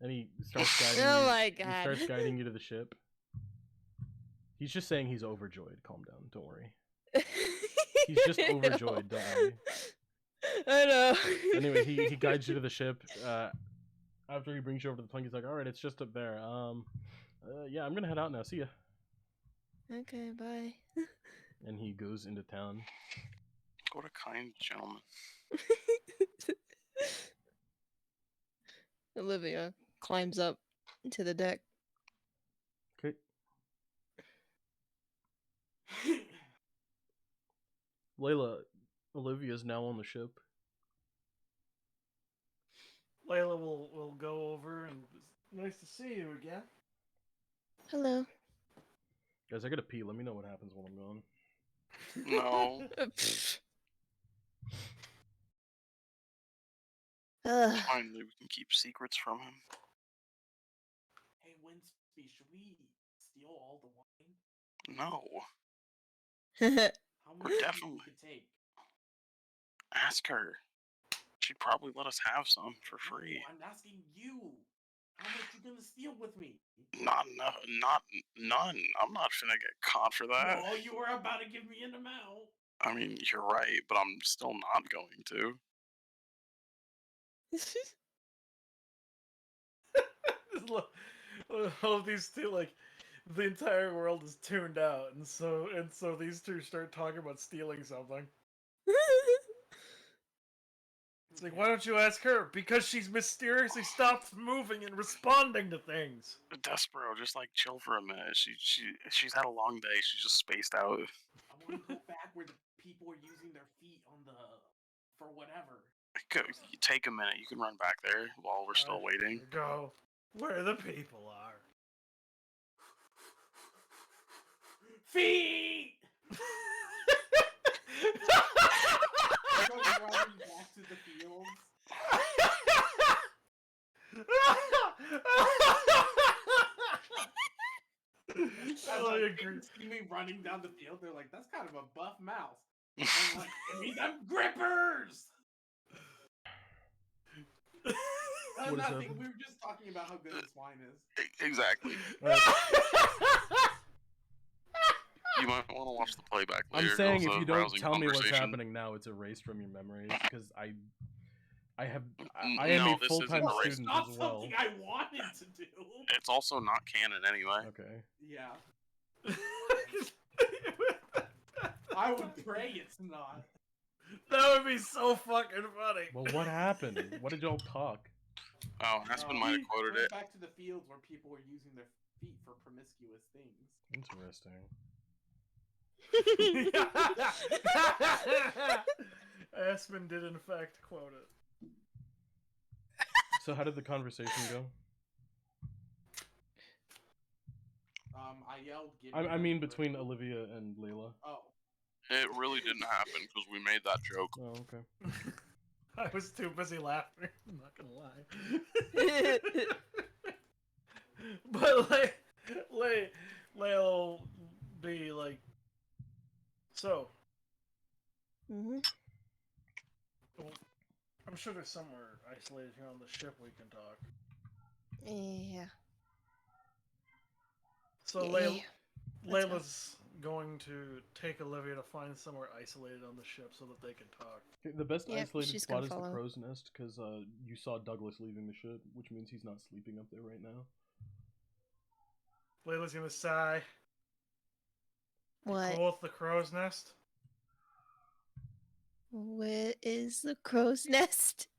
And he starts guiding Oh you. my He God. starts guiding you to the ship. He's just saying he's overjoyed. Calm down. Don't worry. He's just overjoyed. Don't worry. I know. Anyway, he guides you to the ship. After he brings you over to the plank, he's like, "All right, it's just up there. Yeah, I'm gonna head out now. See ya." Okay, bye. And he goes into town. What a kind gentleman. Olivia climbs up to the deck. Okay. Layla, Olivia's now on the ship. Layla will go over and nice to see you again. Hello. Guys, I gotta pee. Let me know what happens when I'm gone. No. Ugh. Finally, we can keep secrets from him. Hey, Winsby, should we steal all the wine? No. How We're much do you definitely- could take? Ask her. She'd probably let us have some for No, free. I'm asking you. How much you gonna steal with me? Not none. I'm not finna get caught for that. No, you were about to give me an amount. I mean, you're right, but I'm still not going to. Just look, all of these two, like, the entire world is tuned out, and so these two start talking about stealing something. It's like, why don't you ask her? Because she's mysteriously stopped moving and responding to things. Despero, just like chill for a minute. She's had a long day. She's just spaced out. I want to go back where the people are using their feet on the for whatever. You take a minute. You can run back there while we're still waiting. Go where the people are. Feet. Go running back to the fields. I agree. See me running down the field. They're like, "That's kind of a buff mouse." I'm like, "Give me them grippers." What is Nothing. happening? We were just talking about how good this wine is. Exactly. You might want to watch the playback later. I'm saying It was if a you don't rousing tell me what's conversation. happening now, it's erased from your memories because I am No, a this full-time isn't erased. It's student not as well. something I wanted to do. It's also not canon anyway. Okay. Yeah. I would pray it's not. That would be so fucking funny. Well, what happened? What did y'all talk? Oh, Aspen might have quoted went it. back to the fields where people were using their feet for promiscuous things. Interesting. Aspen did in fact quote it. So how did the conversation go? I yelled. Give I me mean number between 2. Olivia and Layla. Oh. It really didn't happen because we made that joke. Oh, okay. I was too busy laughing. I'm not gonna lie. But Lay'll be like, so. Mhm. Well, I'm sure there's somewhere isolated here on the ship we can talk. Yeah. So Yeah. Let's go. Layla's going to take Olivia to find somewhere isolated on the ship so that they can talk. Okay, the best Yep, isolated she's spot gonna is the follow. crow's nest because you saw Douglas leaving the ship, which means he's not sleeping up there right now. Layla's gonna sigh. What? Cool with the crow's nest? Where is the crow's nest?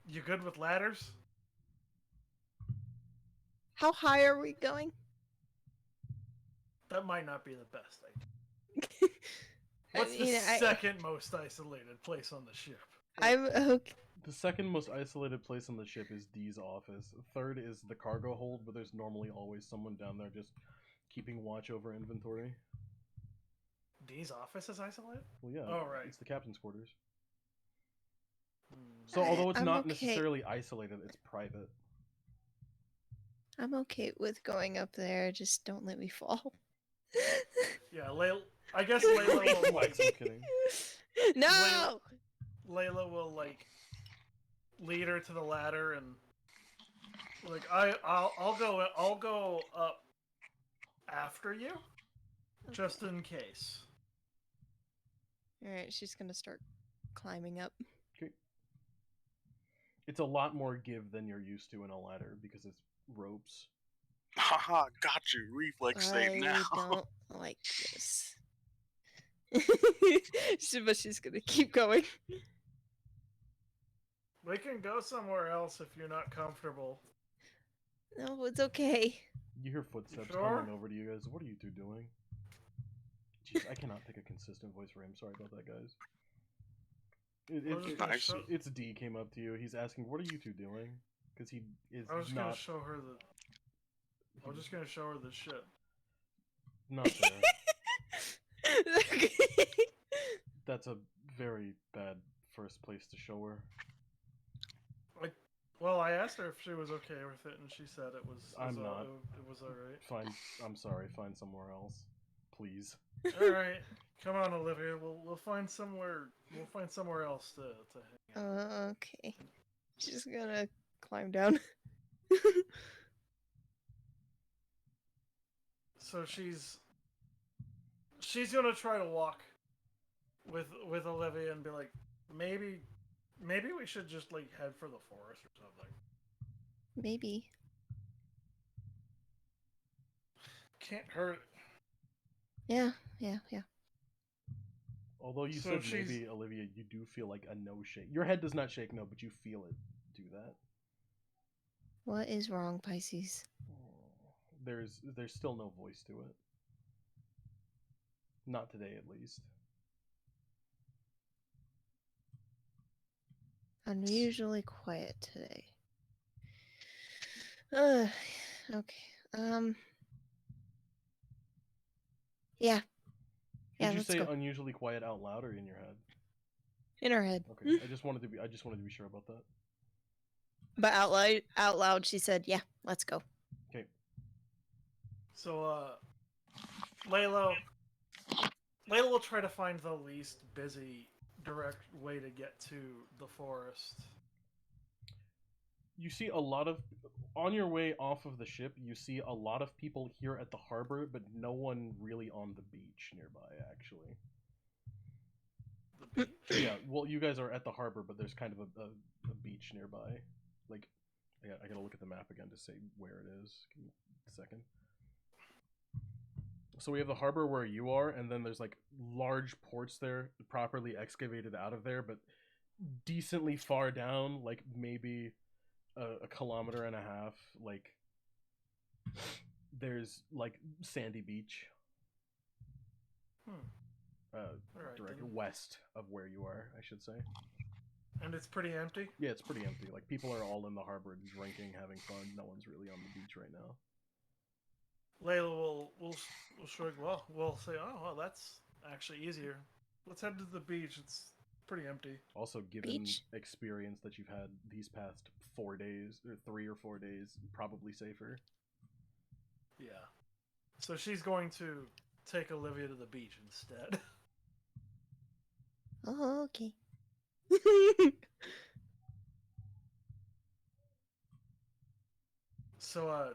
You good with ladders? How high are we going? That might not be the best idea. What's the second most isolated place on the ship? I'm okay. The second most isolated place on the ship is Dee's office. Third is the cargo hold, but there's normally always someone down there just keeping watch over inventory. Dee's office is isolated? Well, yeah. Oh, right. It's the captain's quarters. So although it's I'm not okay. necessarily isolated, it's private. I'm okay with going up there. Just don't let me fall. Yeah, I guess Layla will like. I'm kidding. No. Layla will like lead her to the ladder and like I'll go up after you, just in case. All right, she's gonna start climbing up. Okay. It's a lot more give than you're used to in a ladder because it's ropes. Haha, got you. Reflex save now. I don't like this. But she's gonna keep going. We can go somewhere else if you're not comfortable. No, it's okay. You hear footsteps Sure? coming over to you guys. What are you two doing? Jeez, I cannot pick a consistent voice for him. Sorry about that, guys. Nice. It's D came up to you. He's asking, "What are you two doing?" Because he is I was not. gonna show her the. I was just gonna show her the shit. Not there. That's a very bad first place to show her. Well, I asked her if she was okay with it, and she said it was. I'm not. It was all right. Fine. I'm sorry. Find somewhere else, please. All right, come on, Olivia. We'll find somewhere. We'll find somewhere else to hang out. Okay. She's gonna climb down. So she's gonna try to walk with Olivia and be like, maybe we should just like head for the forest or something. Maybe. Can't hurt. Yeah. Although you So said maybe, Olivia, you do feel like a no shake. Your head does not shake no, but you feel it do that. What is wrong, Pisces? There's still no voice to it. Not today, at least. Unusually quiet today. Okay. Yeah. Did you let's say go. unusually quiet out loud or in your head? In her head. Okay, I just wanted to be sure about that. But out loud, she said, "Yeah, let's go." Okay. So Layla will try to find the least busy direct way to get to the forest. You see a lot of on your way off of the ship. You see a lot of people here at the harbor, but no one really on the beach nearby. Actually. The beach? Yeah. Well, you guys are at the harbor, but there's kind of a beach nearby. Like, I gotta look at the map again to say where it is. Give me a second. So we have the harbor where you are, and then there's like large ports there, properly excavated out of there, but decently far down, like maybe a kilometer and a half. Like there's like sandy beach. Alright, Directly then. west of where you are, I should say. And it's pretty empty? Yeah, it's pretty empty. Like people are all in the harbor drinking, having fun. No one's really on the beach right now. Layla will shrug. Well, we'll say, oh, well, that's actually easier. Let's head to the beach. It's pretty empty. Also, given Beach? experience that you've had these past 4 days, or 3 or 4 days, probably safer. Yeah. So she's going to take Olivia to the beach instead. Oh, okay. So,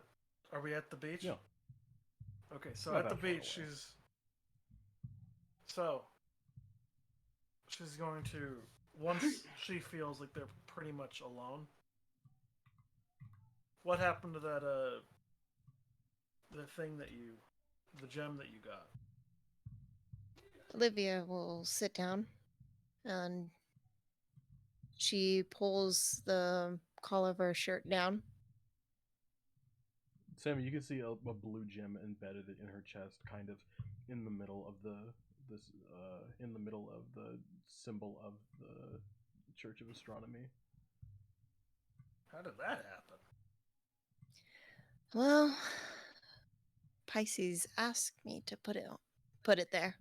are we at the beach? Yeah. Okay, so Not at the that far beach, away. she's going to, once she feels like they're pretty much alone. What happened to that, the thing that the gem that you got? Olivia will sit down and she pulls the collar of her shirt down. Sammy, you can see a blue gem embedded in her chest, kind of in the middle of the symbol of the Church of Astronomy. How did that happen? Well, Pisces asked me to put it there.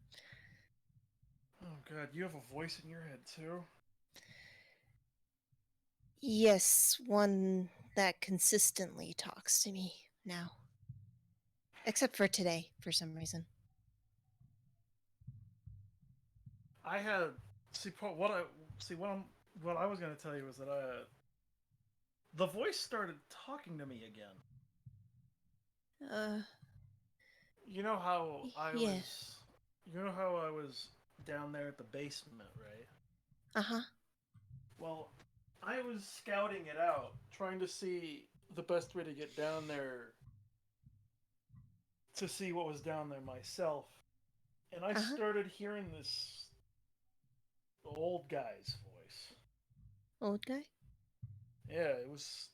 Oh god, you have a voice in your head too? Yes, one that consistently talks to me now. Except for today, for some reason. I had what I was gonna tell you was that the voice started talking to me again. You know how Yeah. I was down there at the basement, right? Uh-huh. Well, I was scouting it out, trying to see the best way to get down there to see what was down there myself. And I started hearing this old guy's voice. Old guy? Yeah, it was.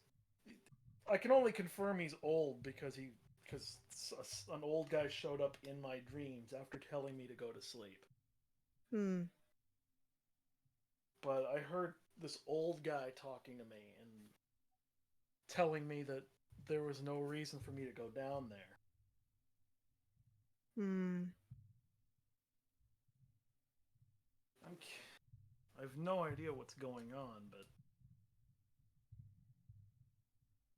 I can only confirm he's old because an old guy showed up in my dreams after telling me to go to sleep. But I heard this old guy talking to me and telling me that there was no reason for me to go down there. I have no idea what's going on, but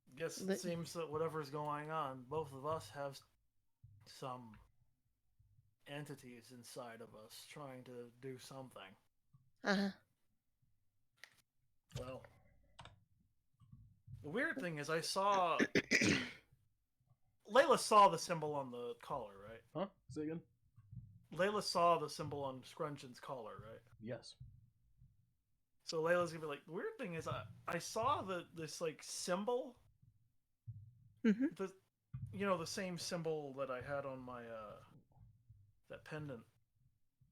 I guess it seems that whatever's going on, both of us have some entities inside of us trying to do something. Uh-huh. Well, the weird thing is I saw... Layla saw the symbol on the collar, right? Huh? Say again? Layla saw the symbol on Scrunchin's collar, right? Yes. So Layla's gonna be like, the weird thing is I saw this like symbol. Mm-hmm. The same symbol that I had on my that pendant.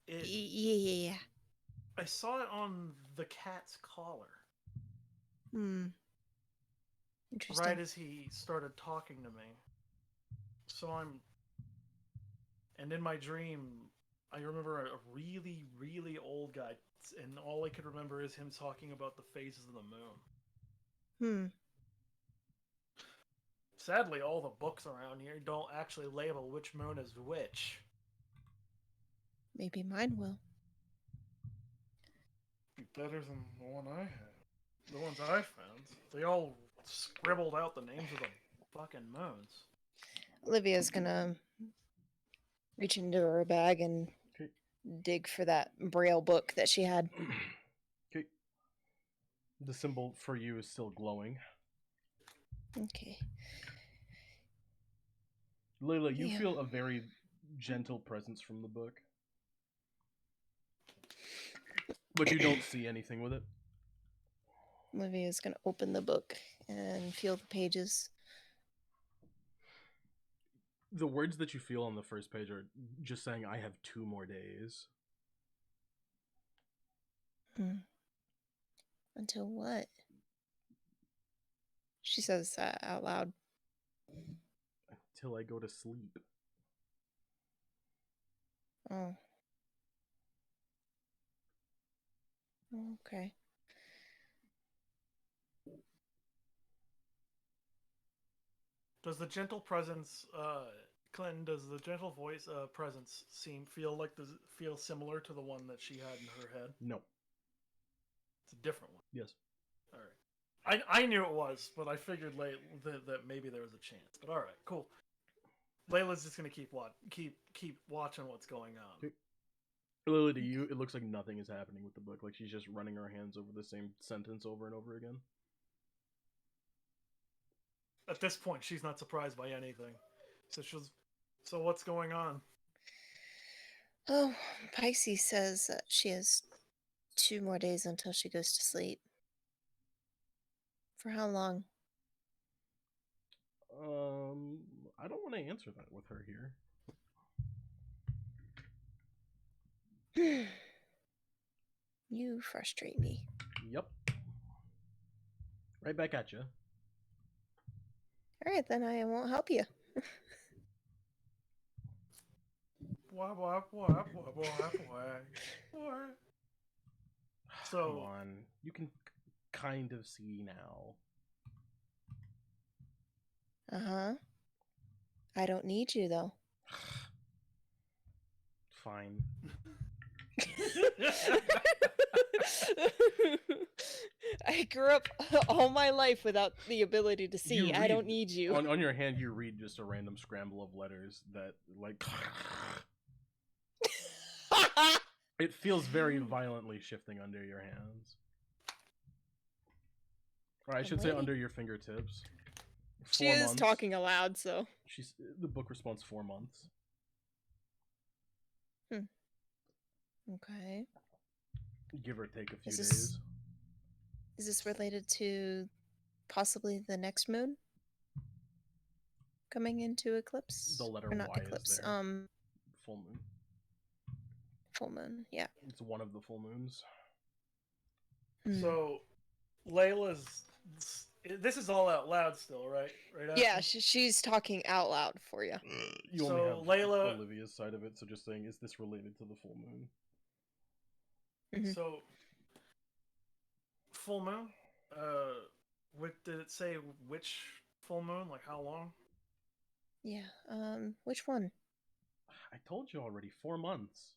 Yeah. I saw it on the cat's collar. Interesting. Right as he started talking to me. And in my dream, I remember a really, really old guy, and all I could remember is him talking about the phases of the moon. Sadly, all the books around here don't actually label which moon is which. Maybe mine will. Be better than the one I had. The ones I found. They all scribbled out the names of the fucking moons. Olivia's gonna reach into her bag and dig for that Braille book that she had. Okay. The symbol for you is still glowing. Okay. Layla, you feel a very gentle presence from the book. But you don't see anything with it. Olivia's gonna open the book and feel the pages. The words that you feel on the first page are just saying, I have 2 more days. Until what? She says that out loud. Until I go to sleep. Oh. Okay. Does the gentle presence, Clinton? Does the gentle voice presence feel similar to the one that she had in her head? No. It's a different one. Yes. All right. I knew it was, but I figured that maybe there was a chance. But all right, cool. Layla's just gonna keep watching what's going on. Lily, to you, it looks like nothing is happening with the book. Like she's just running her hands over the same sentence over and over again. At this point, she's not surprised by anything. So what's going on? Oh, Pisces says that she has 2 more days until she goes to sleep. For how long? I don't want to answer that with her here. You frustrate me. Yep. Right back at you. All right, then I won't help you. So, come on, you can kind of see now. Uh-huh. I don't need you, though. Fine. I grew up all my life without the ability to see. I don't need you. On your hand, you read just a random scramble of letters that, like... It feels very violently shifting under your hands. Or I should say under your fingertips. She is talking aloud, so... The book responds 4 months. Okay. Give or take a few days. Is this related to possibly the next moon? Coming into eclipse? The letter or not Y eclipse, is there. Full moon. Full moon, yeah. It's one of the full moons. So, Layla's... This is all out loud still, right? Yeah, she's talking out loud for you. You only have Layla... Olivia's side of it, so just saying, is this related to the full moon? So, full moon? What did it say? Which full moon? Like how long? Yeah, which one? I told you already, 4 months.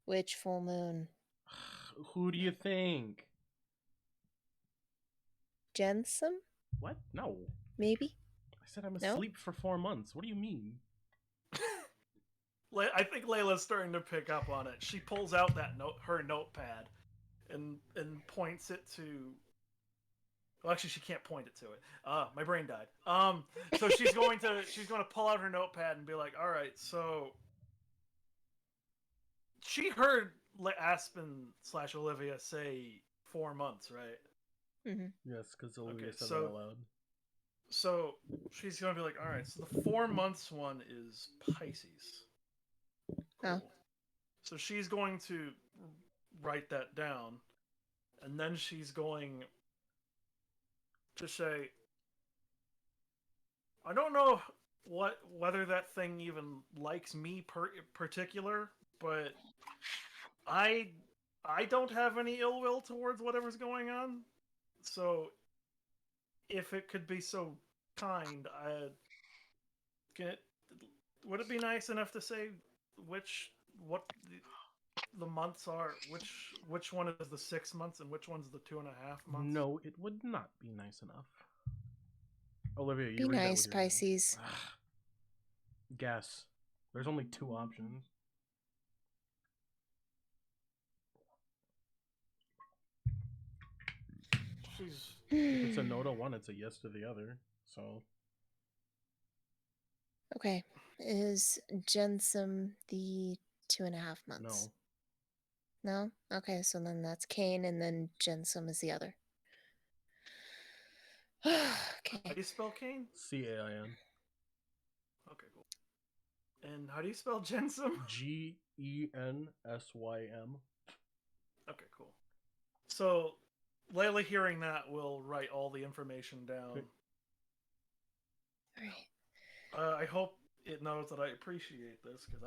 Which full moon? Who do you think? Jensum? What? No. Maybe? I said I'm asleep for 4 months. What do you mean? I think Layla's starting to pick up on it. She pulls out her notepad and points it to... Well, actually, she can't point it to it. My brain died. So she's going to pull out her notepad and be like, "All right, so she heard Aspen/Olivia say 4 months, right?" Yes, because Olivia said that out loud. So she's going to be like, "All right, so the 4 months one is Pisces." Cool. So she's going to write that down, and then she's going to say, "I don't know whether that thing even likes me particular, but I don't have any ill will towards whatever's going on. So if it could be so kind, would it be nice enough to say what the months are? Which one is the 6 months and which one's the 2.5 months?" No, it would not be nice enough. Olivia, you be read nice, that with Pisces. Guess. There's only 2 options. If it's a no to one, it's a yes to the other. So. Okay. Is Jensum the 2.5 months? No? Okay, so then that's Cain, and then Jensum is the other. Okay. How do you spell Cain? Cain. Okay. And how do you spell Gensym? Gensym. Okay, cool. So, Layla hearing that will write all the information down. Okay. Alright. I hope it knows that I appreciate this, because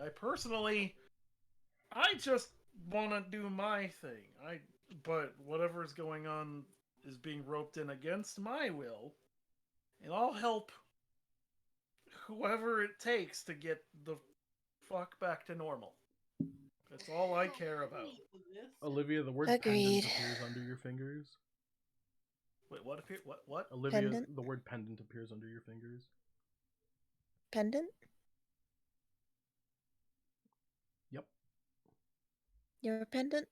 I just want to do my thing. But whatever's going on is being roped in against my will, and I'll help whoever it takes to get the fuck back to normal. That's all I care about. Olivia, the word Agreed. pendant appears under your fingers. Wait, what? What? Olivia, Pendant? the word pendant appears under your fingers. Pendant? Yep. Your pendant,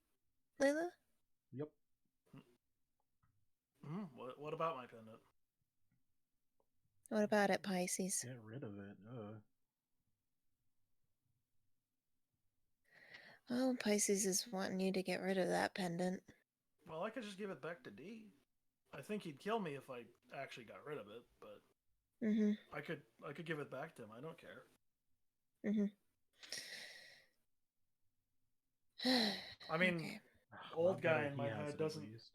Layla? Yep. What about my pendant? What about it, Pisces? Get rid of it. Oh, Pisces is wanting you to get rid of that pendant. Well, I could just give it back to D. I think he'd kill me if I actually got rid of it, but Mm-hmm. I could give it back to him. I don't care. Mm-hmm. I mean, Okay. old guy Better in he my has head it, at doesn't. least.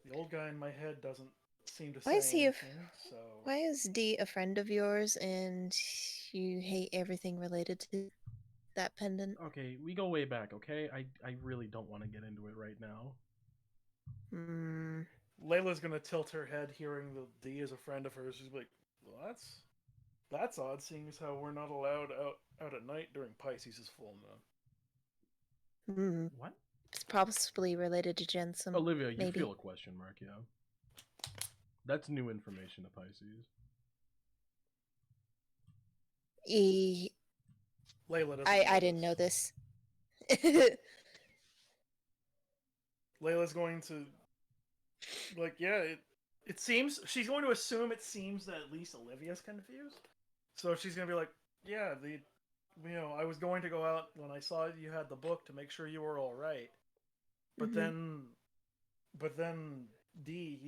The old guy in my head doesn't seem to Why say is he anything. So Why is D a friend of yours and you hate everything related to that pendant? Okay, we go way back, okay? I really don't want to get into it right now. Hmm. Layla's gonna tilt her head hearing the D is a friend of hers. She's like, well, that's odd, seeing as how we're not allowed out at night during Pisces' full moon. Hmm. What? It's possibly related to Gensym. Olivia, you maybe. feel a question mark, yeah? That's new information to Pisces. Layla doesn't. I didn't know this. Layla's going to, like, yeah, it seems, she's going to assume it seems that at least Olivia's confused. So she's going to be like, yeah, I was going to go out when I saw you had the book to make sure you were all right. But Mhm. then D,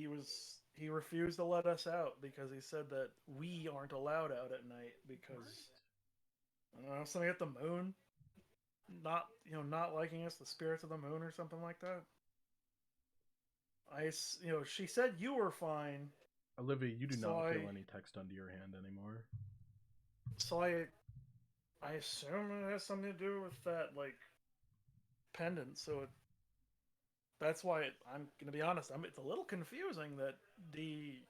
he refused to let us out because he said that we aren't allowed out at night because, I don't know, something at the moon, not liking us, the spirits of the moon or something like that. She said you were fine. Olivia, you do So not feel any text under your hand anymore. So I assume it has something to do with that, like, pendant. So that's why I'm gonna be honest. It's a little confusing that D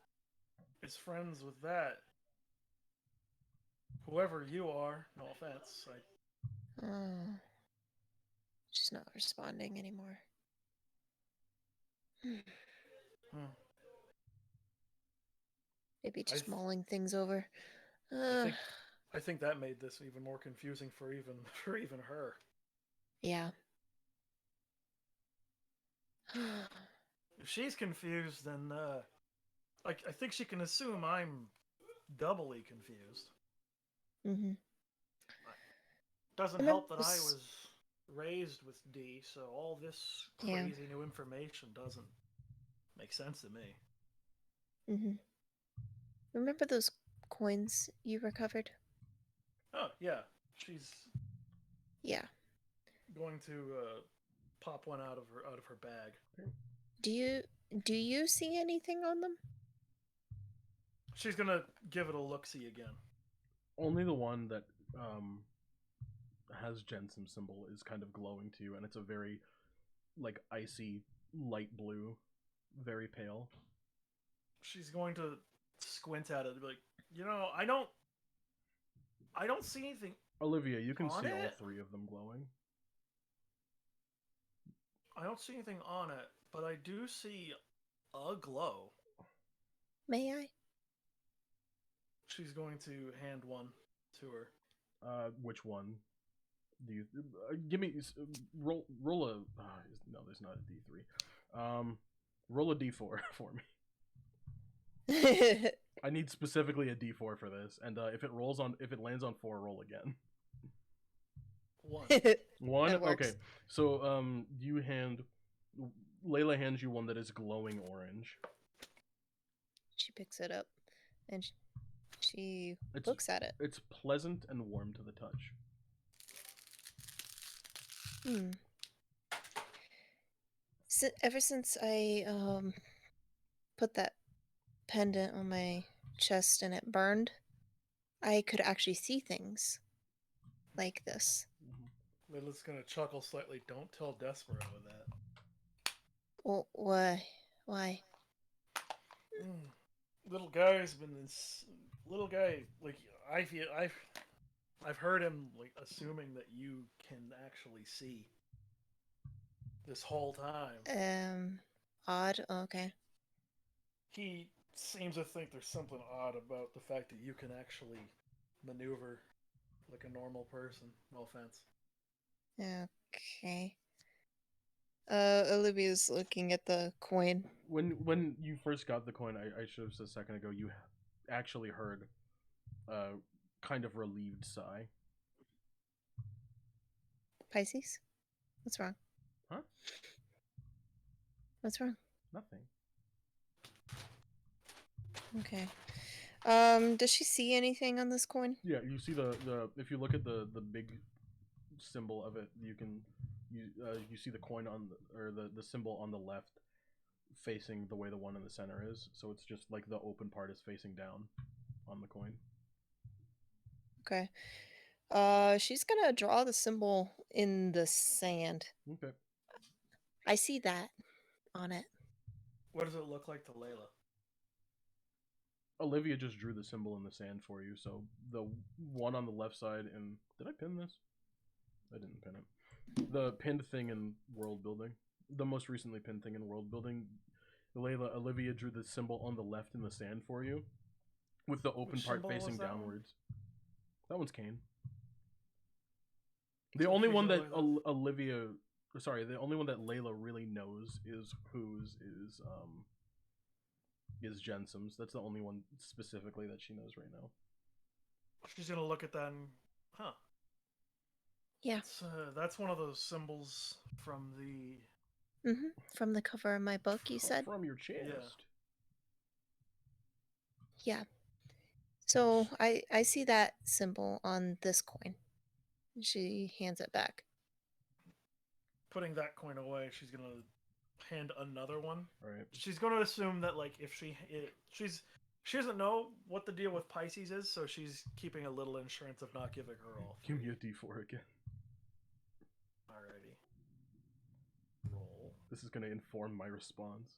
is friends with that. Whoever you are, no offense. Oh. She's not responding anymore. Maybe just mulling things over. I think that made this even more confusing for even her. Yeah. If she's confused, then I think she can assume I'm doubly confused. Mm-hmm. Doesn't help that I was raised with D, so all this crazy new information doesn't make sense to me. Mm-hmm. Remember those coins you recovered? Oh yeah, she's going to pop one out of her bag. Do you see anything on them? She's gonna give it a look-see again. Only the one that has Gensym symbol is kind of glowing to you, and it's a very, like, icy light blue, very pale. She's going to squint at it and be like, I don't see anything. Olivia, you can see it? all three of them glowing. I don't see anything on it, but I do see a glow. May I? She's going to hand one to her. Which one? Do you give me roll a? No, there's not a D3. Roll a D4 for me. I need specifically a D4 for this, and if it lands on 4, roll again. 1. 1. Okay, so Layla hands you one that is glowing orange. She picks it up, and She looks at it. It's pleasant and warm to the touch. Ever since I put that pendant on my chest and it burned, I could actually see things like this. Little's gonna chuckle slightly. Don't tell Desperado that. Well, why? Why? Little guy's been this. Little guy, like I've heard him like assuming that you can actually see this whole time. Odd. Okay. He seems to think there's something odd about the fact that you can actually maneuver like a normal person. No offense. Okay. Olivia's looking at the coin. When you first got the coin, I should have said a second ago, you actually heard a kind of relieved sigh. Pisces? What's wrong? Huh? What's wrong? Nothing. Okay. Does she see anything on this coin? Yeah, you see the if you look at the big symbol of it, you see the coin on the symbol on the left facing the way the one in the center is. So it's just like the open part is facing down on the coin. Okay. She's gonna draw the symbol in the sand. Okay. I see that on it. What does it look like to Layla? Olivia just drew the symbol in the sand for you, so the one on the left side in... Did I pin this? I didn't pin it. The pinned thing in world building. The most recently pinned thing in world building. Olivia drew the symbol on the left in the sand for you, with the open part facing downwards. That one's Kane. The only one that Olivia... Sorry, the only one that Layla really knows is Jensen's. That's the only one specifically that she knows right now. She's gonna look at that and... Huh. Yeah. That's one of those symbols from the... From the cover of my book, you said? From your chest. Yeah. So I see that symbol on this coin. She hands it back. Putting that coin away, she's gonna hand another one. Right. She's gonna assume that like if she doesn't know what the deal with Pisces is, so she's keeping a little insurance of not giving her all. Give me a D4 again. Alrighty. Roll. This is gonna inform my response.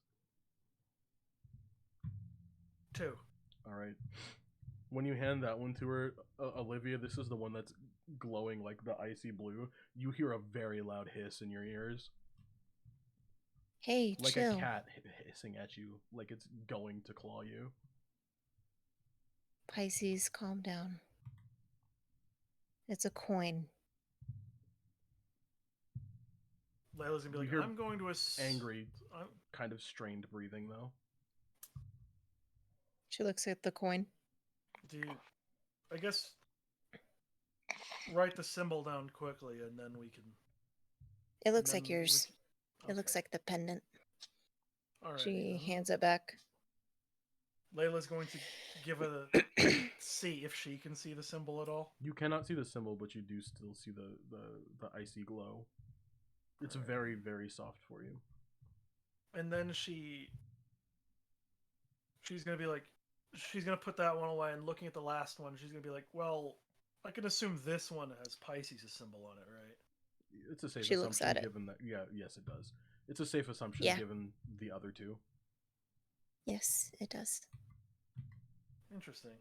2. Alright. When you hand that one to her, Olivia, this is the one that's glowing like the icy blue. You hear a very loud hiss in your ears. Hey, like chill. a cat hissing at you, like it's going to claw you. Pisces, calm down. It's a coin. Layla's gonna be like, I'm going to angry, kind of strained breathing though. She looks at the coin. I guess write the symbol down quickly and then we can... It looks like yours. It looks like the pendant. Alright. She hands it back. Layla's going to give it see if she can see the symbol at all. You cannot see the symbol, but you do still see the icy glow. It's very, very soft for you. And then she's gonna be like, she's gonna put that one away, and looking at the last one, she's gonna be like, well, I can assume this one has Pisces' symbol on it, right? It's a safe assumption. She looks at it. Given that, yes, it does. It's a safe assumption given the other two. Yes, it does. Interesting.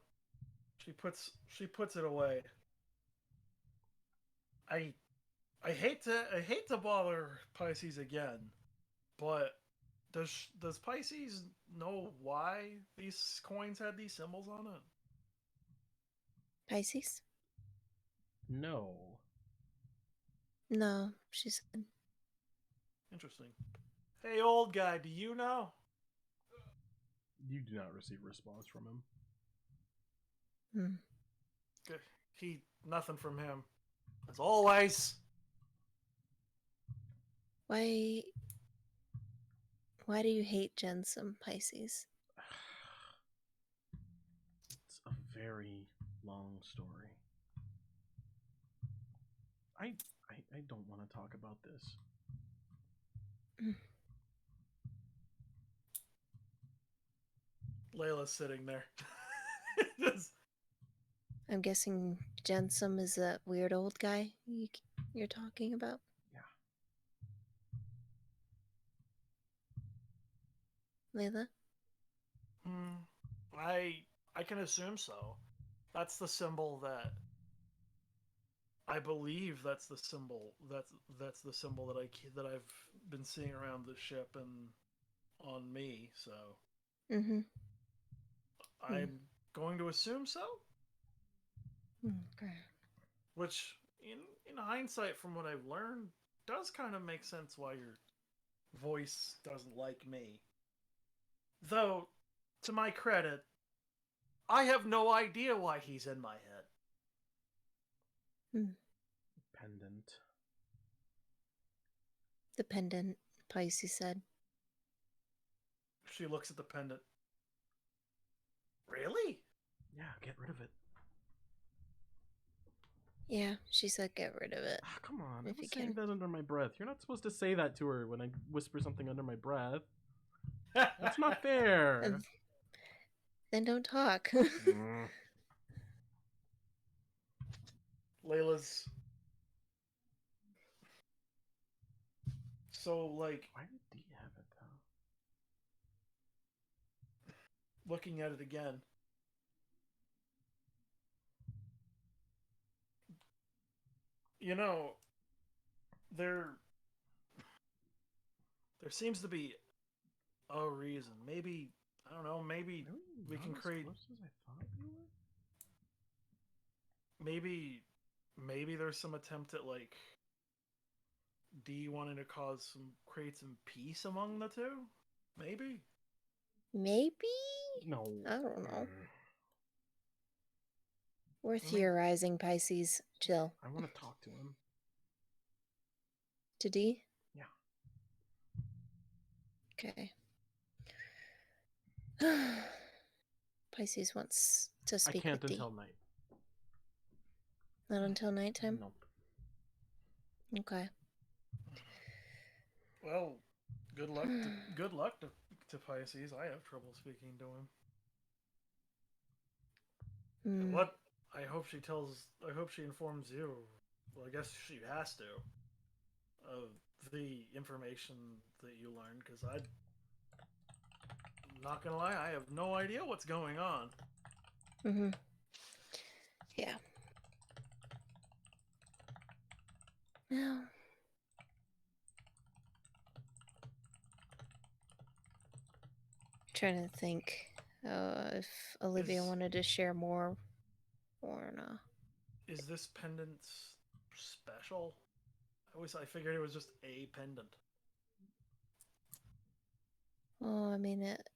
She puts it away. I hate to bother Pisces again, but does Pisces know why these coins had these symbols on it? Pisces? No. No, she said. Interesting. Hey, old guy, do you know? You do not receive a response from him. Nothing from him. As always. Why do you hate Jensen, Pisces? It's a very long story. I don't want to talk about this. Layla's sitting there. Just, I'm guessing Jensum is that weird old guy you're talking about? Yeah. Layla? I can assume so. That's the symbol that I believe that's the symbol that's the symbol that I've been seeing around the ship and on me. So Mm-hmm. I'm going to assume so. Okay. Which, in hindsight, from what I've learned, does kind of make sense why your voice doesn't like me. Though, to my credit, I have no idea why he's in my head. Pendant. The pendant, Pisces said. She looks at the pendant. Really? Yeah, get rid of it. Yeah, she said get rid of it. Ah, come on, I If you was saying can. that under my breath. You're not supposed to say that to her when I whisper something under my breath. That's not fair. Then don't talk. Layla's. So, like, Why did Dee have it, though? looking at it again. You know, there seems to be a reason. Maybe, I don't know, maybe Really? we Not can as create. close as I thought you were? Maybe there's some attempt at, like, D wanting to create some peace among the two? Maybe? Maybe? No. I don't know. Mm. We're mean- theorizing, Pisces. Chill. I want to talk to him. To D? Yeah. Okay. Pisces wants to I speak can't with D. until night. Not until nighttime? Nope. Okay. Well, good luck to Pisces. I have trouble speaking to him. Hmm. What? I hope she informs you. Well, I guess she has to. Of the information that you learned, because I'm not gonna lie, I have no idea what's going on. Mm-hmm. Yeah. Well. Trying to think if Olivia wanted to share more or not. Is this pendant special? I figured it was just a pendant. Well, I mean, it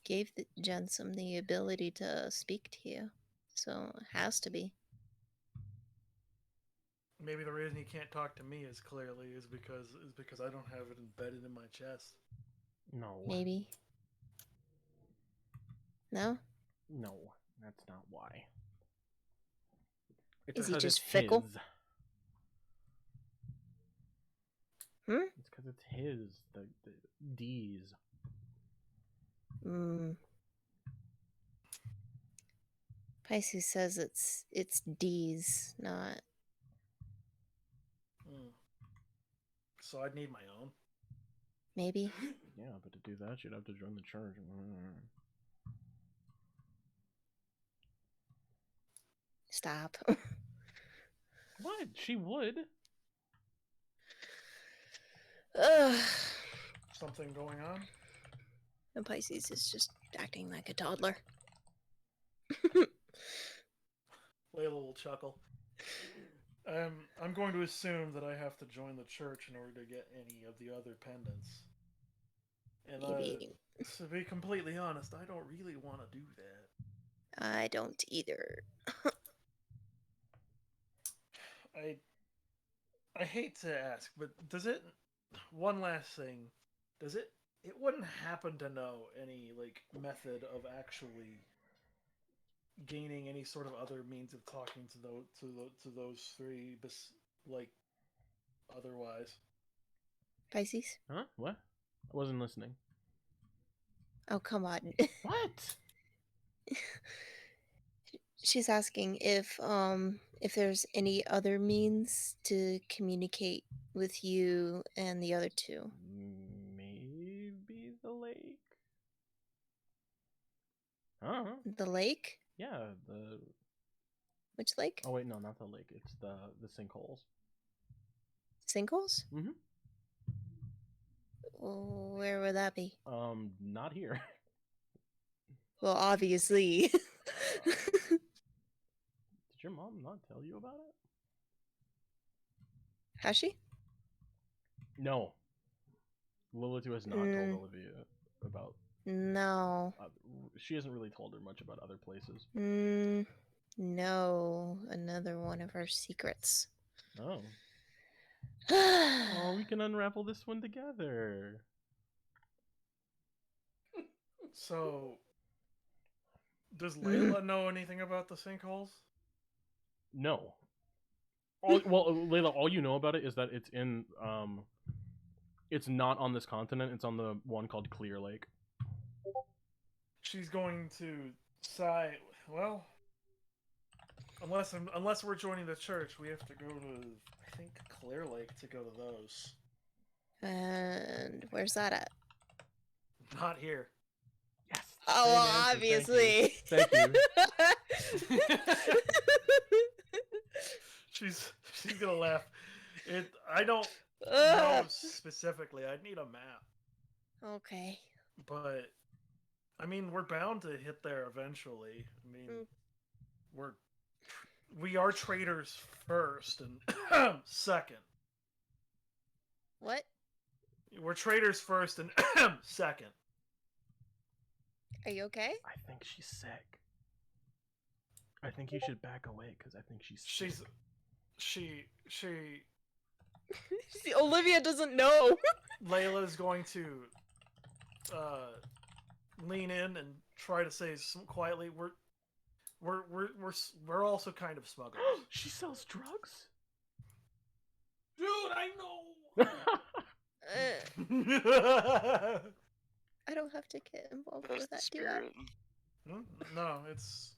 gave the Jensum the ability to speak to you, so it has to be. Maybe the reason he can't talk to me is because I don't have it embedded in my chest. No. Maybe. No? No, that's not why. Is he because just it's fickle? his. Hmm? It's because it's his. The D's. Pisces says it's D's, not. So I'd need my own. Maybe. Yeah, but to do that, you'd have to join the church. Stop. What? She would. Ugh. Something going on? And Pisces is just acting like a toddler. Layla will chuckle. I'm going to assume that I have to join the church in order to get any of the other pendants. And Maybe. to be completely honest, I don't really want to do that. I don't either. I hate to ask, but does it? One last thing, does it? It wouldn't happen to know any like method of actually gaining any sort of other means of talking to those three, like otherwise. Pisces? Huh? What? I wasn't listening. Oh, come on. What? She's asking if there's any other means to communicate with you and the other two. Maybe the lake? Huh? The lake? Yeah, the... Which lake? Oh wait, no, not the lake. It's the sinkholes. Sinkholes? Mm-hmm. Where would that be? Not here. Well, obviously. Did your mom not tell you about it? Has she? No. Lilith has not told Olivia about... No. She hasn't really told her much about other places. No. Another one of our secrets. Oh. Oh, we can unravel this one together. So, does Layla know anything about the sinkholes? No. Well, Layla, all you know about it is that it's in, it's not on this continent, it's on the one called Clear Lake. She's going to sigh, well, unless we're joining the church, we have to go to, I think, Clear Lake to go to those. And where's that at? Not here. Yes. Oh, Same well, answer, obviously. Thank you. She's gonna laugh. I don't know Ugh. specifically. I'd need a map. Okay. But I mean, we're bound to hit there eventually. I mean, we are traders first and second. What? We're traders first and second. Are you okay? I think she's sick. I think you should back away because I think she's sick. She See, Olivia doesn't know. Layla's going to lean in and try to say quietly, we're also kind of smugglers. She sells drugs? Dude, I know! I don't have to get involved That's with the that, do I? spirit. No, it's...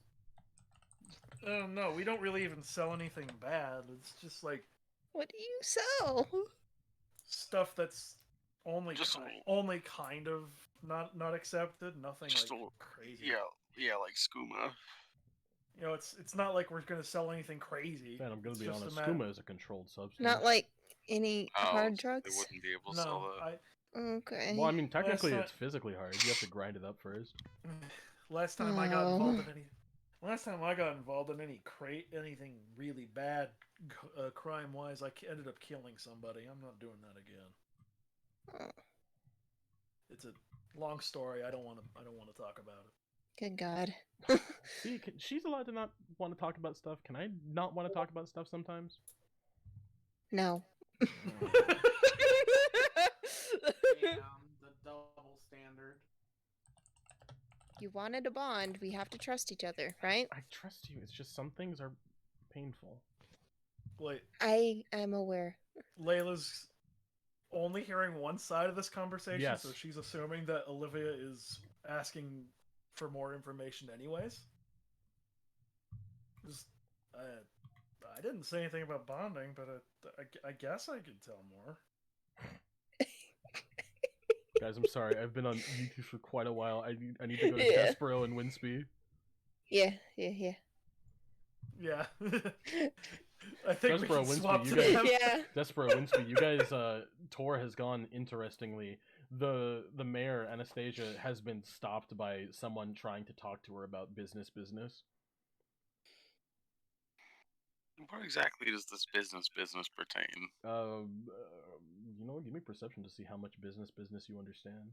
no, we don't really even sell anything bad. It's just like... What do you sell? Stuff that's only Just only kind of not accepted. Nothing Just like crazy. Yeah, like skooma. You know, it's not like we're gonna sell anything crazy. Man, I'm gonna It's be just honest. a matter- Skooma is a controlled substance. Not like any hard They drugs? wouldn't be able to sell No, that. Okay. Well, I mean, technically Last it's physically hard. You have to grind it up first. last time I got Oh. involved in any. Last time I got involved in anything really bad, crime-wise, I ended up killing somebody. I'm not doing that again. Oh, It's a long story. I don't want to talk about it. good God. See, she's allowed to not want to talk about stuff. Can I not want to talk about stuff sometimes? No. Damn, the double standard. You wanted a bond. We have to trust each other, right? I trust you. It's just some things are painful. Wait, I am aware. Layla's only hearing one side of this conversation, Yes. so she's assuming that Olivia is asking for more information anyways. Just, I didn't say anything about bonding, but I guess I could tell more. Guys, I'm sorry. I've been on YouTube for quite a while. I need to go to Yeah. Despero and Winsby. Yeah. Yeah. I think we Despero, can Winsby, swap you to guys- them. Yeah. Despero, Winsby, you guys, tour has gone interestingly. The mayor, Anastasia, has been stopped by someone trying to talk to her about business. What exactly does this business pertain? You know what? Give me perception to see how much business you understand.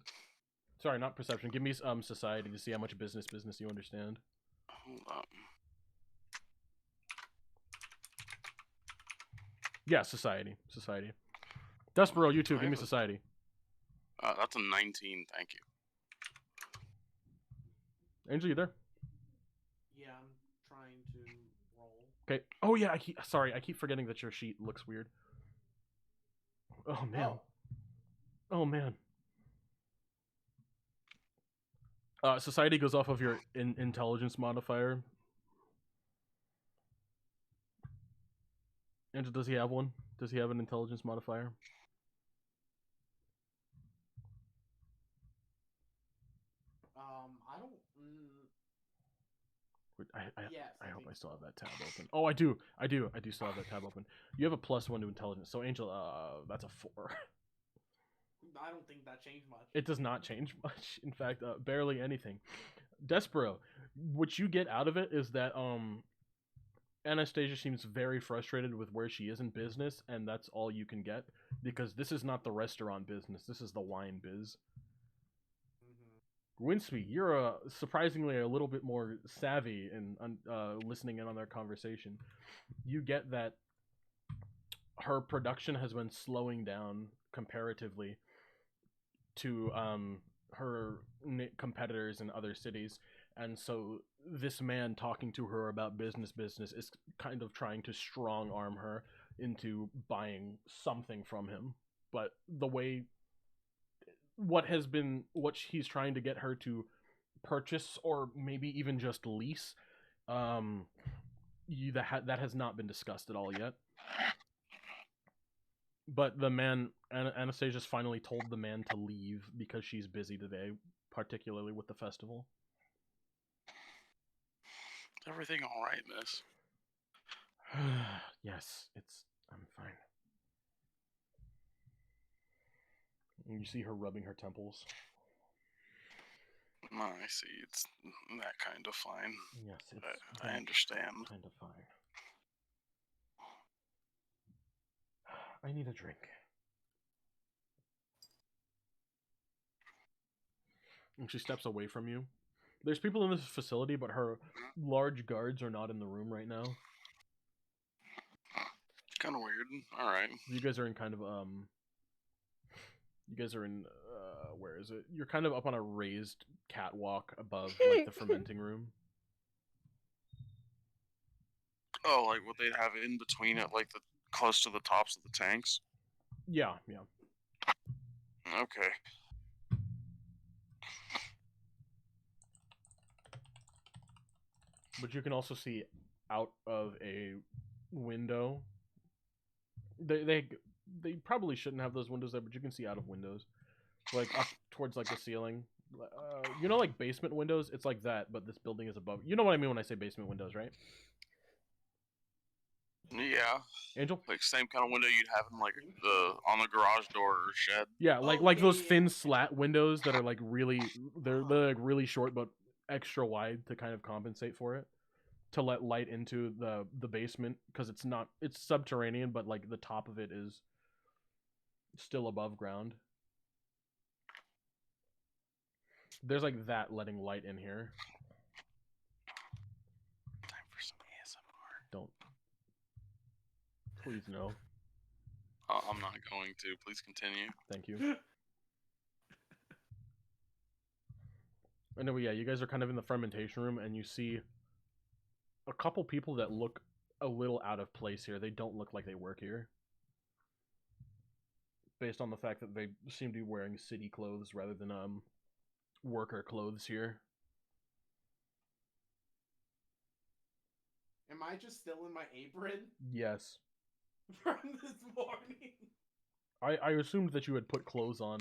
Sorry, not perception. Give me society to see how much business you understand. Hold up. Yeah, society. Despero, you too. Give me I have a- society. That's a 19, thank you. Angel, you there? Yeah, I'm Okay. Oh yeah, sorry, I keep forgetting that your sheet looks weird. Oh man. Oh man. Society goes off of your intelligence modifier. Angel, does he have one? Does he have an intelligence modifier? I don't. Wait, Yes, I hope I think still so. have that tab open. Oh, I do still have that tab open. You have a +1 to intelligence, so Angel, that's a 4. I don't think that changed much. It does not change much. In fact, barely anything. Despero, what you get out of it is that Anastasia seems very frustrated with where she is in business, and that's all you can get because this is not the restaurant business. This is the wine biz. Winsby, you're surprisingly a little bit more savvy in listening in on their conversation. You get that her production has been slowing down comparatively to her competitors in other cities, and so this man talking to her about business is kind of trying to strong arm her into buying something from him. But the way what he's trying to get her to purchase or maybe even just lease, that has not been discussed at all yet. But the man, Anastasia's finally told the man to leave because she's busy today, particularly with the festival. Is everything all right, miss? Yes, I'm fine. And you see her rubbing her temples. Oh, I see. It's that kind of fine. Yes, I understand. Kind of fine. I need a drink. And she steps away from you. There's people in this facility, but her large guards are not in the room right now. Kind of weird. All right. You guys are in kind of You guys are in where is it? You're kind of up on a raised catwalk above like the fermenting room. Oh, like what they'd have in between it, like the close to the tops of the tanks. Yeah. Okay. But you can also see out of a window. They probably shouldn't have those windows there, but you can see out of windows, like up towards like the ceiling. You know, like basement windows. It's like that, but this building is above. You know what I mean when I say basement windows, right? Yeah. Angel? Like same kind of window you'd have in like on the garage door or shed. Yeah, like those thin slat windows that are like they're like really short but extra wide to kind of compensate for it, to let light into the basement, because it's subterranean, but like the top of it is still above ground. There's like that letting light in here. Time for some ASMR. Don't. Please no. I'm not going to. Please continue. Thank you. Anyway, yeah, you guys are kind of in the fermentation room, and you see a couple people that look a little out of place here. They don't look like they work here, based on the fact that they seem to be wearing city clothes rather than worker clothes here. Am I just still in my apron Yes. from this morning? I assumed that you had put clothes on,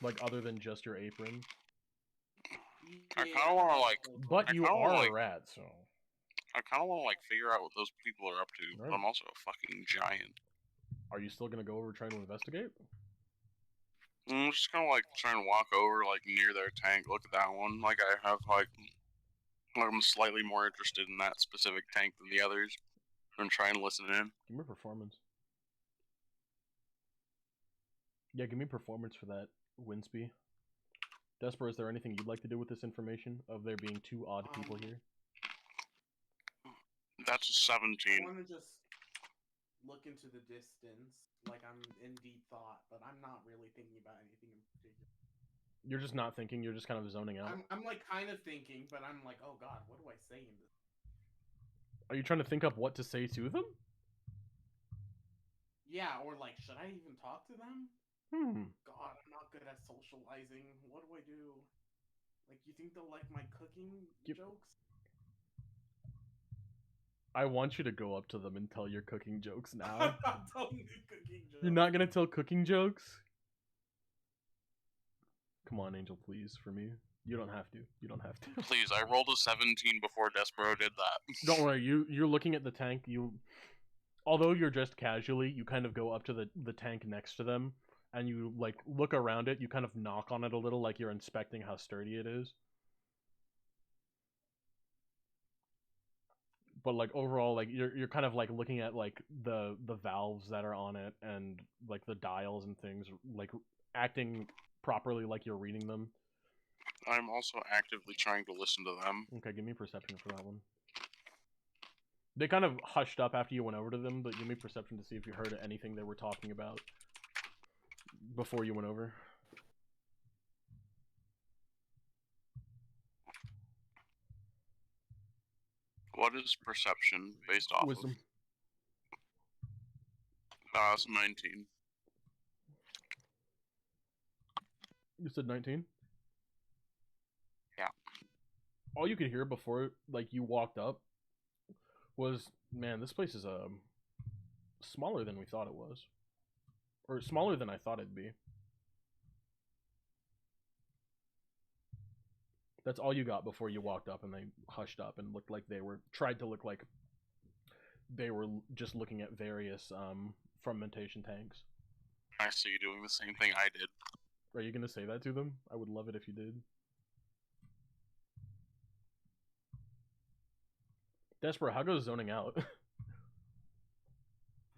like other than just your apron. I kind of want to like. But you are a rat, so. I kind of want to like figure out what those people are up to. Right. But I'm also a fucking giant. Are you still gonna go over trying to investigate? I'm just gonna like try and walk over like near their tank. Look at that one. Like I have like I'm slightly more interested in that specific tank than the others, and try and listen in. Give me performance. Yeah, give me performance for that, Winsby. Desper, is there anything you'd like to do with this information of there being two odd people here? That's a 17. I want to just look into the distance, like I'm in deep thought, but I'm not really thinking about anything in particular. You're just not thinking, you're just kind of zoning out. I'm like kind of thinking, but I'm like, oh god, what do I say in this? Are you trying to think up what to say to them? Yeah, or like, should I even talk to them? God, I'm not good at socializing. What do I do? Like, you think they'll like my cooking jokes? I want you to go up to them and tell your cooking jokes now. I'm not telling you cooking jokes. You're not gonna tell cooking jokes? Come on, Angel, please, for me. You don't have to. You don't have to. Please, I rolled a 17 before Despero did that. Don't worry, you're looking at the tank, although you're dressed casually, you kind of go up to the tank next to them, and you, like, look around it, you kind of knock on it a little, like you're inspecting how sturdy it is. But, like, overall, like, you're kind of, like, looking at, like, the valves that are on it, and, like, the dials and things, like, acting properly like you're reading them. I'm also actively trying to listen to them. Okay, give me perception for that one. They kind of hushed up after you went over to them, but give me perception to see if you heard anything they were talking about before you went over. What is perception based off Wisdom. of? It's 19. You said 19? Yeah. All you could hear before, like, you walked up was, man, this place is smaller than we thought it was. Or smaller than I thought it'd be. That's all you got before you walked up, and they hushed up and looked like tried to look like they were just looking at various fermentation tanks. I see you doing the same thing I did. Are you gonna say that to them? I would love it if you did. Despero, how goes zoning out?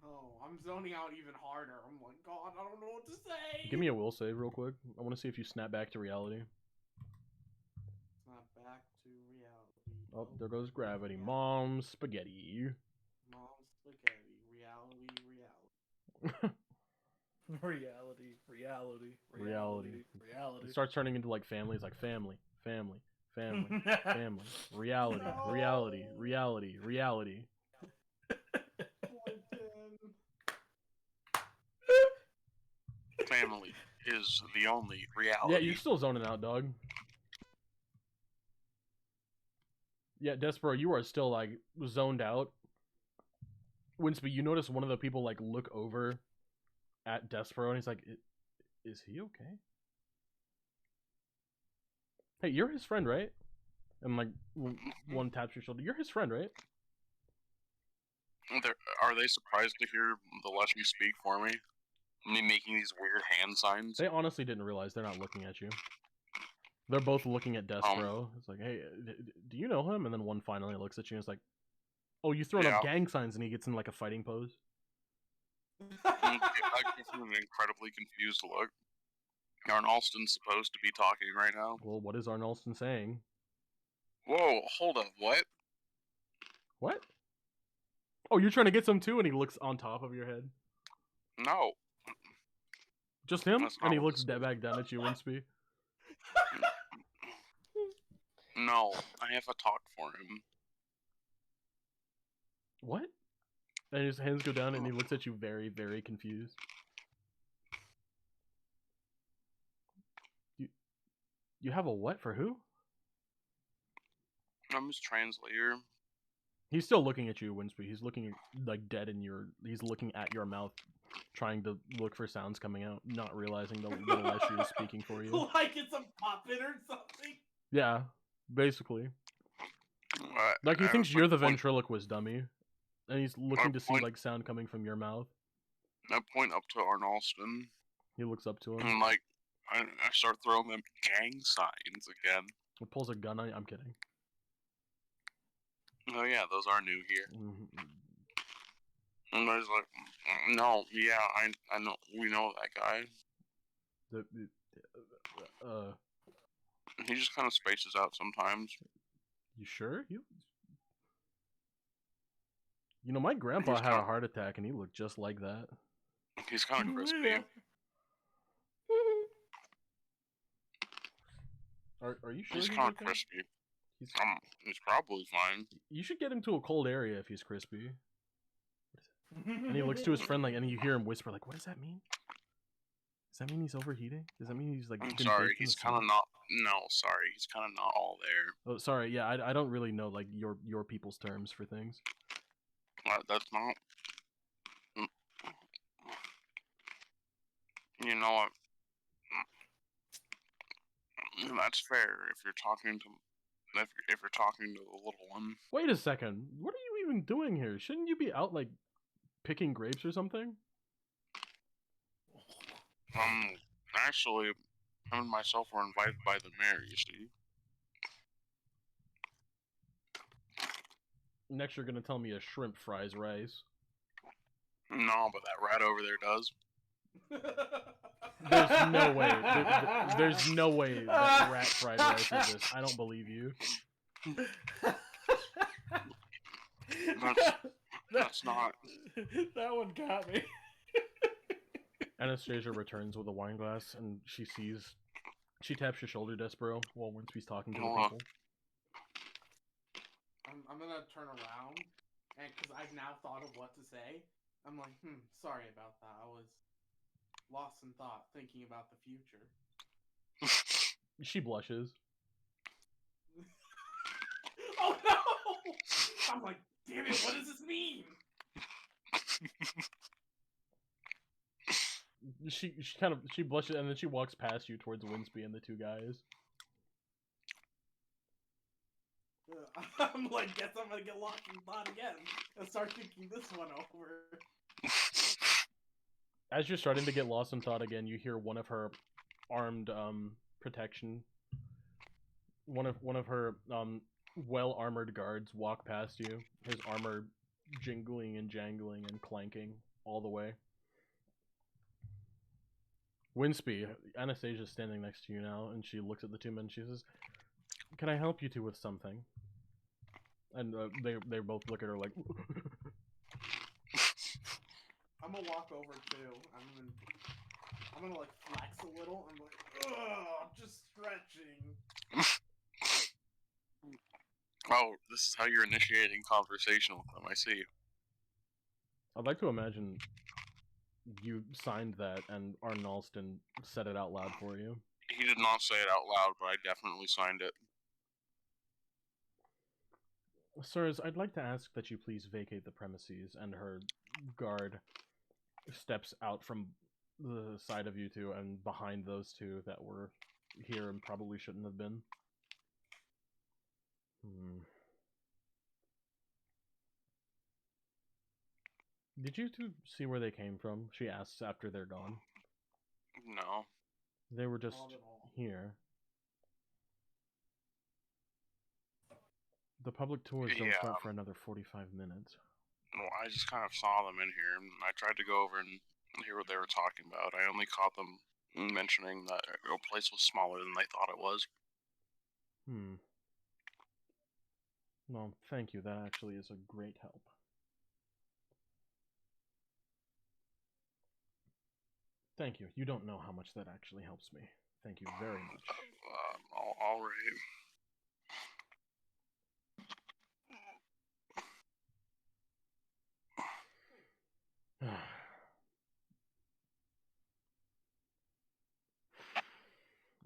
Oh, I'm zoning out even harder. I'm like, God, I don't know what to say. Give me a will save real quick. I want to see if you snap back to reality. Snap back to reality. Oh, there goes gravity. Mom's spaghetti. Mom's spaghetti. Reality. Reality. It starts turning into like families, like family. Reality. Family is the only reality. Yeah, you're still zoning out, dog. Yeah, Despero, you are still, like, zoned out. Winsby, you notice one of the people, like, look over at Despero, and he's like, is he okay? Hey, you're his friend, right? And, like, one taps your shoulder. You're his friend, right? Are they surprised to hear the let you speak for me? Me making these weird hand signs? They honestly didn't realize they're not looking at you. They're both looking at Despero. It's like, hey, do you know him? And then one finally looks at you and is like, oh, you throwing up gang signs, and he gets in, like, a fighting pose. I give him an incredibly confused look. Arnalston's supposed to be talking right now. Well, what is Arnalston saying? Whoa, hold up, what? What? Oh, you're trying to get some too? And he looks on top of your head. No. Just him? And he looks back down at you, Winsby. No, I have a talk for him. What? And his hands go down and he looks at you very, very confused. You have a what for who? I'm his translator. He's still looking at you, Winsby. He's looking, like, dead in your... He's looking at your mouth, trying to look for sounds coming out, not realizing the little Leshy is speaking for you. Like it's a puppet or something? Yeah, basically. Like, he thinks you're the ventriloquist dummy, and he's looking to see, like, sound coming from your mouth. I point up to Arnalston. He looks up to him. And, like, I start throwing them gang signs again. He pulls a gun on you. I'm kidding. Oh yeah, those are new here. Mm-hmm. And I was like, no, yeah, I know, we know that guy. He just kind of spaces out sometimes. You sure? You know, my grandpa had a heart attack, and he looked just like that. He's kind of crispy. Are you sure? He's kind of crispy. He's probably fine. You should get him to a cold area if he's crispy. And he looks to his friend like, and you hear him whisper like, "What does that mean? Does that mean he's overheating? Does that mean he's like?" I'm been sorry, baked in he's the kind of sun?" not. No, sorry, he's kind of not all there. Oh, sorry. Yeah, I don't really know like your people's terms for things. That's not. You know what? That's fair if you're talking to if you're talking to the little one. Wait a second. What are you even doing here? Shouldn't you be out like picking grapes or something? Actually, him and myself were invited by the mayor. You see. Next, you're gonna tell me a shrimp fries rice. No, but that rat over there does. There's no way. There's no way that rat fried rice exists. I don't believe you. That's not. That one got me. Anastasia returns with a wine glass, and she taps your shoulder, Despero, while Winsby's talking to the people. I'm gonna turn around, and because I've now thought of what to say, I'm like, sorry about that. I was lost in thought, thinking about the future. She blushes. Oh no! I'm like, damn it, what does this mean? She blushes, and then she walks past you towards Winsby and the two guys. I'm like, guess I'm gonna get lost in thought again and start thinking this one over. As you're starting to get lost in thought again, you hear one of her armed protection. One of her well armored guards walk past you. His armor jingling and jangling and clanking all the way. Winsby, Anastasia's standing next to you now, and she looks at the two men. She says, "Can I help you two with something?" And they both look at her like. I'm gonna walk over too. I'm gonna like flex a little. I'm like, ugh, just stretching. Oh, this is how you're initiating conversation with them. I see. I'd like to imagine you signed that and Arnalston said it out loud for you. He did not say it out loud, but I definitely signed it. Sirs, I'd like to ask that you please vacate the premises, and her guard steps out from the side of you two and behind those two that were here and probably shouldn't have been. Did you two see where they came from? She asks after they're gone. No. They were just here. The public tours don't start for another 45 minutes. Well, I just kind of saw them in here, and I tried to go over and hear what they were talking about. I only caught them mentioning that the place was smaller than they thought it was. Well, thank you. That actually is a great help. Thank you. You don't know how much that actually helps me. Thank you very much. All right.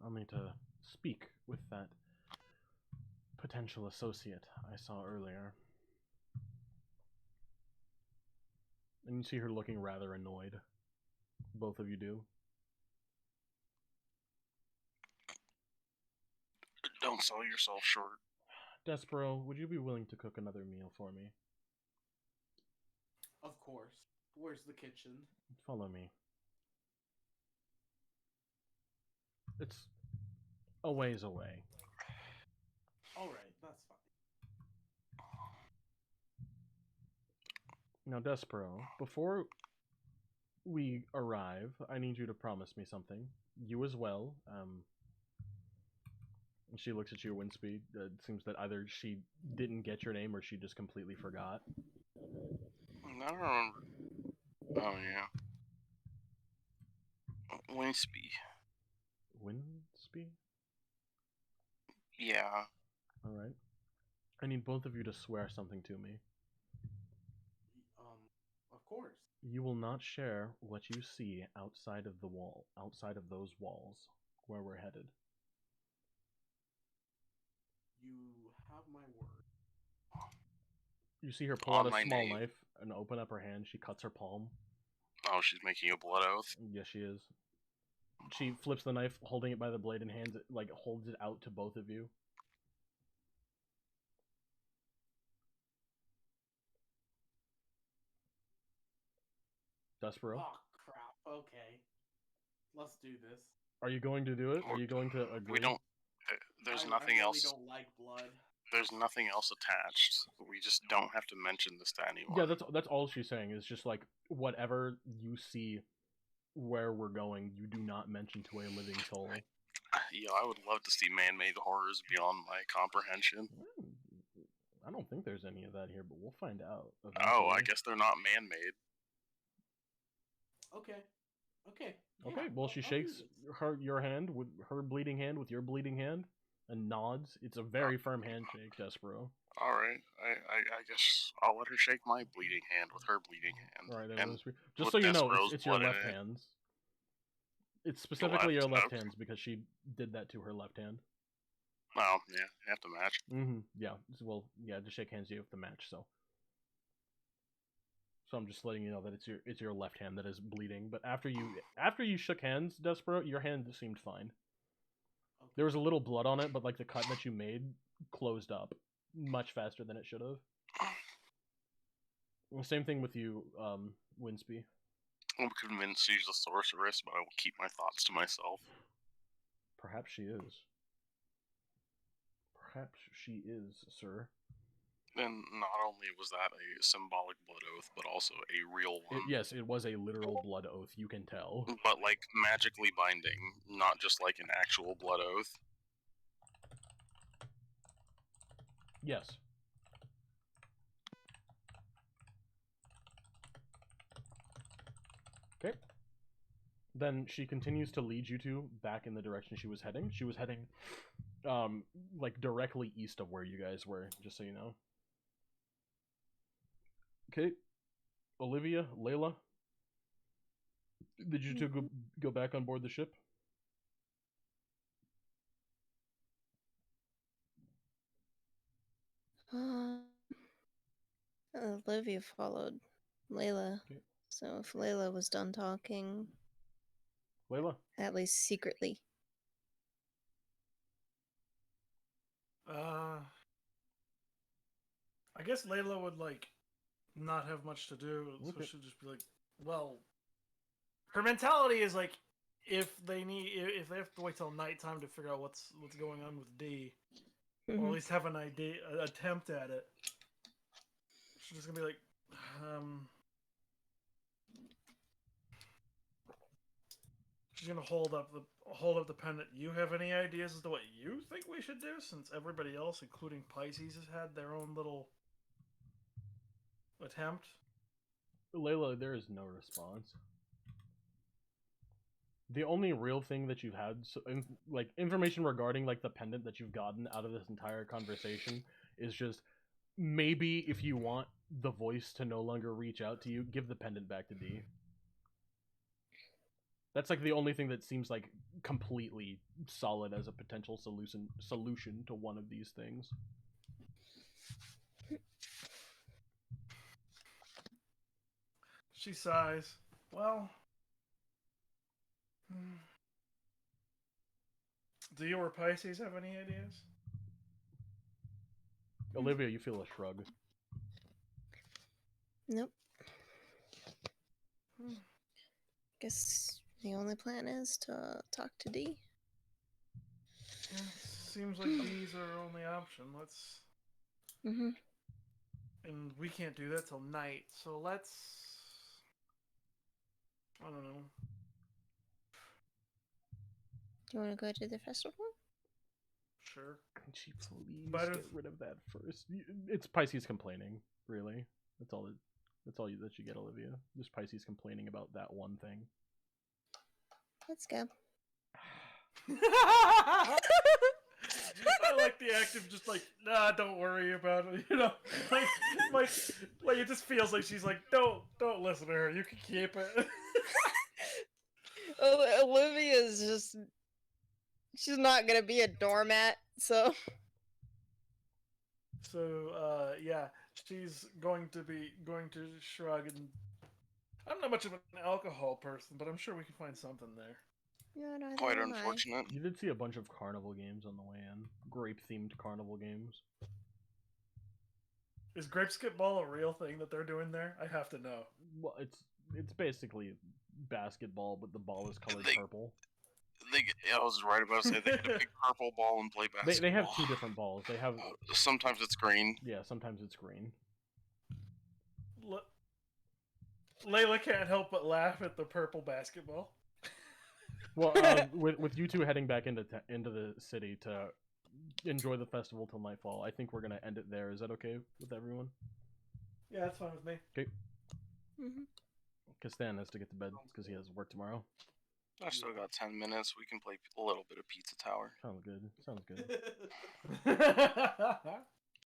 I'll need to speak with that potential associate I saw earlier. And you see her looking rather annoyed. Both of you do. Don't sell yourself short. Despero, would you be willing to cook another meal for me? Of course. Where's the kitchen? Follow me. It's a ways away. Alright, that's fine. Now, Despero, before we arrive, I need you to promise me something. You as well. And she looks at you, Winsby. It seems that either she didn't get your name or she just completely forgot. I don't remember. Oh, yeah. Winsby. Winsby? Yeah. Alright. I need both of you to swear something to me. Of course. You will not share what you see outside of those walls where we're headed. You have my word. You see her pull On out a my small name. knife and open up her hand. She cuts her palm. Oh, she's making a blood oath. Yes, she is. She flips the knife, holding it by the blade, and holds it out to both of you. Despero, Oh crap. Okay. Let's do this. are you going to do it? Are you going to agree? We don't. There's I nothing really else. don't like blood. There's nothing else attached. We just don't have to mention this to anyone. Yeah, that's all she's saying. Is just like whatever you see, where we're going, you do not mention to a living soul. Yo, I would love to see man-made horrors beyond my comprehension. I don't think there's any of that here, but we'll find out. Oh, Eventually. I guess they're not man-made. Okay. Okay. Okay, yeah, well, she I'll do shakes this. your hand with her bleeding hand with your bleeding hand, and nods. It's a very firm handshake, Despero. All right, I guess I'll let her shake my bleeding hand with her bleeding hand. All right, and everyone's just with so you know, Despero's it's your blood in left it. hands. It's specifically your left, left okay. hands because she did that to her left hand. Oh, yeah, you have to match. Mm-hmm. Yeah. Well, yeah. To shake hands, you have to match. So I'm just letting you know that it's your left hand that is bleeding. But after you shook hands, Despero, your hand seemed fine. Okay. There was a little blood on it, but like the cut that you made closed up much faster than it should have. Well, same thing with you, Winsby. I'm convinced she's a sorceress, but I will keep my thoughts to myself. Perhaps she is. Perhaps she is, sir. And not only was that a symbolic blood oath, but also a real one. Yes, it was a literal blood oath, you can tell. But like magically binding, not just like an actual blood oath. Yes. Okay. Then she continues to lead you two back in the direction she was heading. She was heading, like directly east of where you guys were, just so you know. Okay. Olivia, Layla, did you two go back on board the ship? Olivia followed Layla. Okay. So if Layla was done talking, Layla? at least secretly. I guess Layla would like not have much to do, so Okay. she'll just be like, well, her mentality is like, if they have to wait till nighttime to figure out what's going on with D, or at least have an attempt at it, she's just gonna be like, she's gonna hold up the pendant. You have any ideas as to what you think we should do? Since everybody else, including Pisces, has had their own little attempt. Layla, there is no response. The only real thing that you've had, like information regarding like the pendant that you've gotten out of this entire conversation, is just maybe if you want the voice to no longer reach out to you, give the pendant back to D. That's like the only thing that seems like completely solid as a potential solution to one of these things. She sighs. Well, do you or Pisces have any ideas? Olivia, you feel a shrug. Nope. Guess the only plan is to talk to D. Yeah, seems like D's our only option. Let's. And we can't do that till night, so let's. I don't know. Do you want to go to the festival? Sure. Can she please But get rid of that first? It's Pisces complaining, really. That's all that you get, Olivia. Just Pisces complaining about that one thing. Let's go. I like like the active, just like, nah, don't worry about it. You know, like it just feels like she's like, don't listen to her. You can keep it. Olivia's just, she's not gonna be a doormat, so. So, yeah, she's going to shrug, and I'm not much of an alcohol person, but I'm sure we can find something there. Yeah, neither Quite am I. unfortunate. You did see a bunch of carnival games on the way in. Grape-themed carnival games. Is grape skip ball a real thing that they're doing there? I have to know. Well, it's basically basketball, but the ball is colored purple. I was right about to say they get a big purple ball and play basketball. They have two different balls. They have sometimes it's green. Yeah, sometimes it's green. Layla can't help but laugh at the purple basketball. Well, with you two heading back into the city to enjoy the festival till nightfall, I think we're gonna end it there. Is that okay with everyone? Yeah, that's fine with me. Okay. Mm-hmm. Because Stan has to get to bed because he has work tomorrow. I still got 10 minutes. We can play a little bit of Pizza Tower. Sounds good. Sounds good.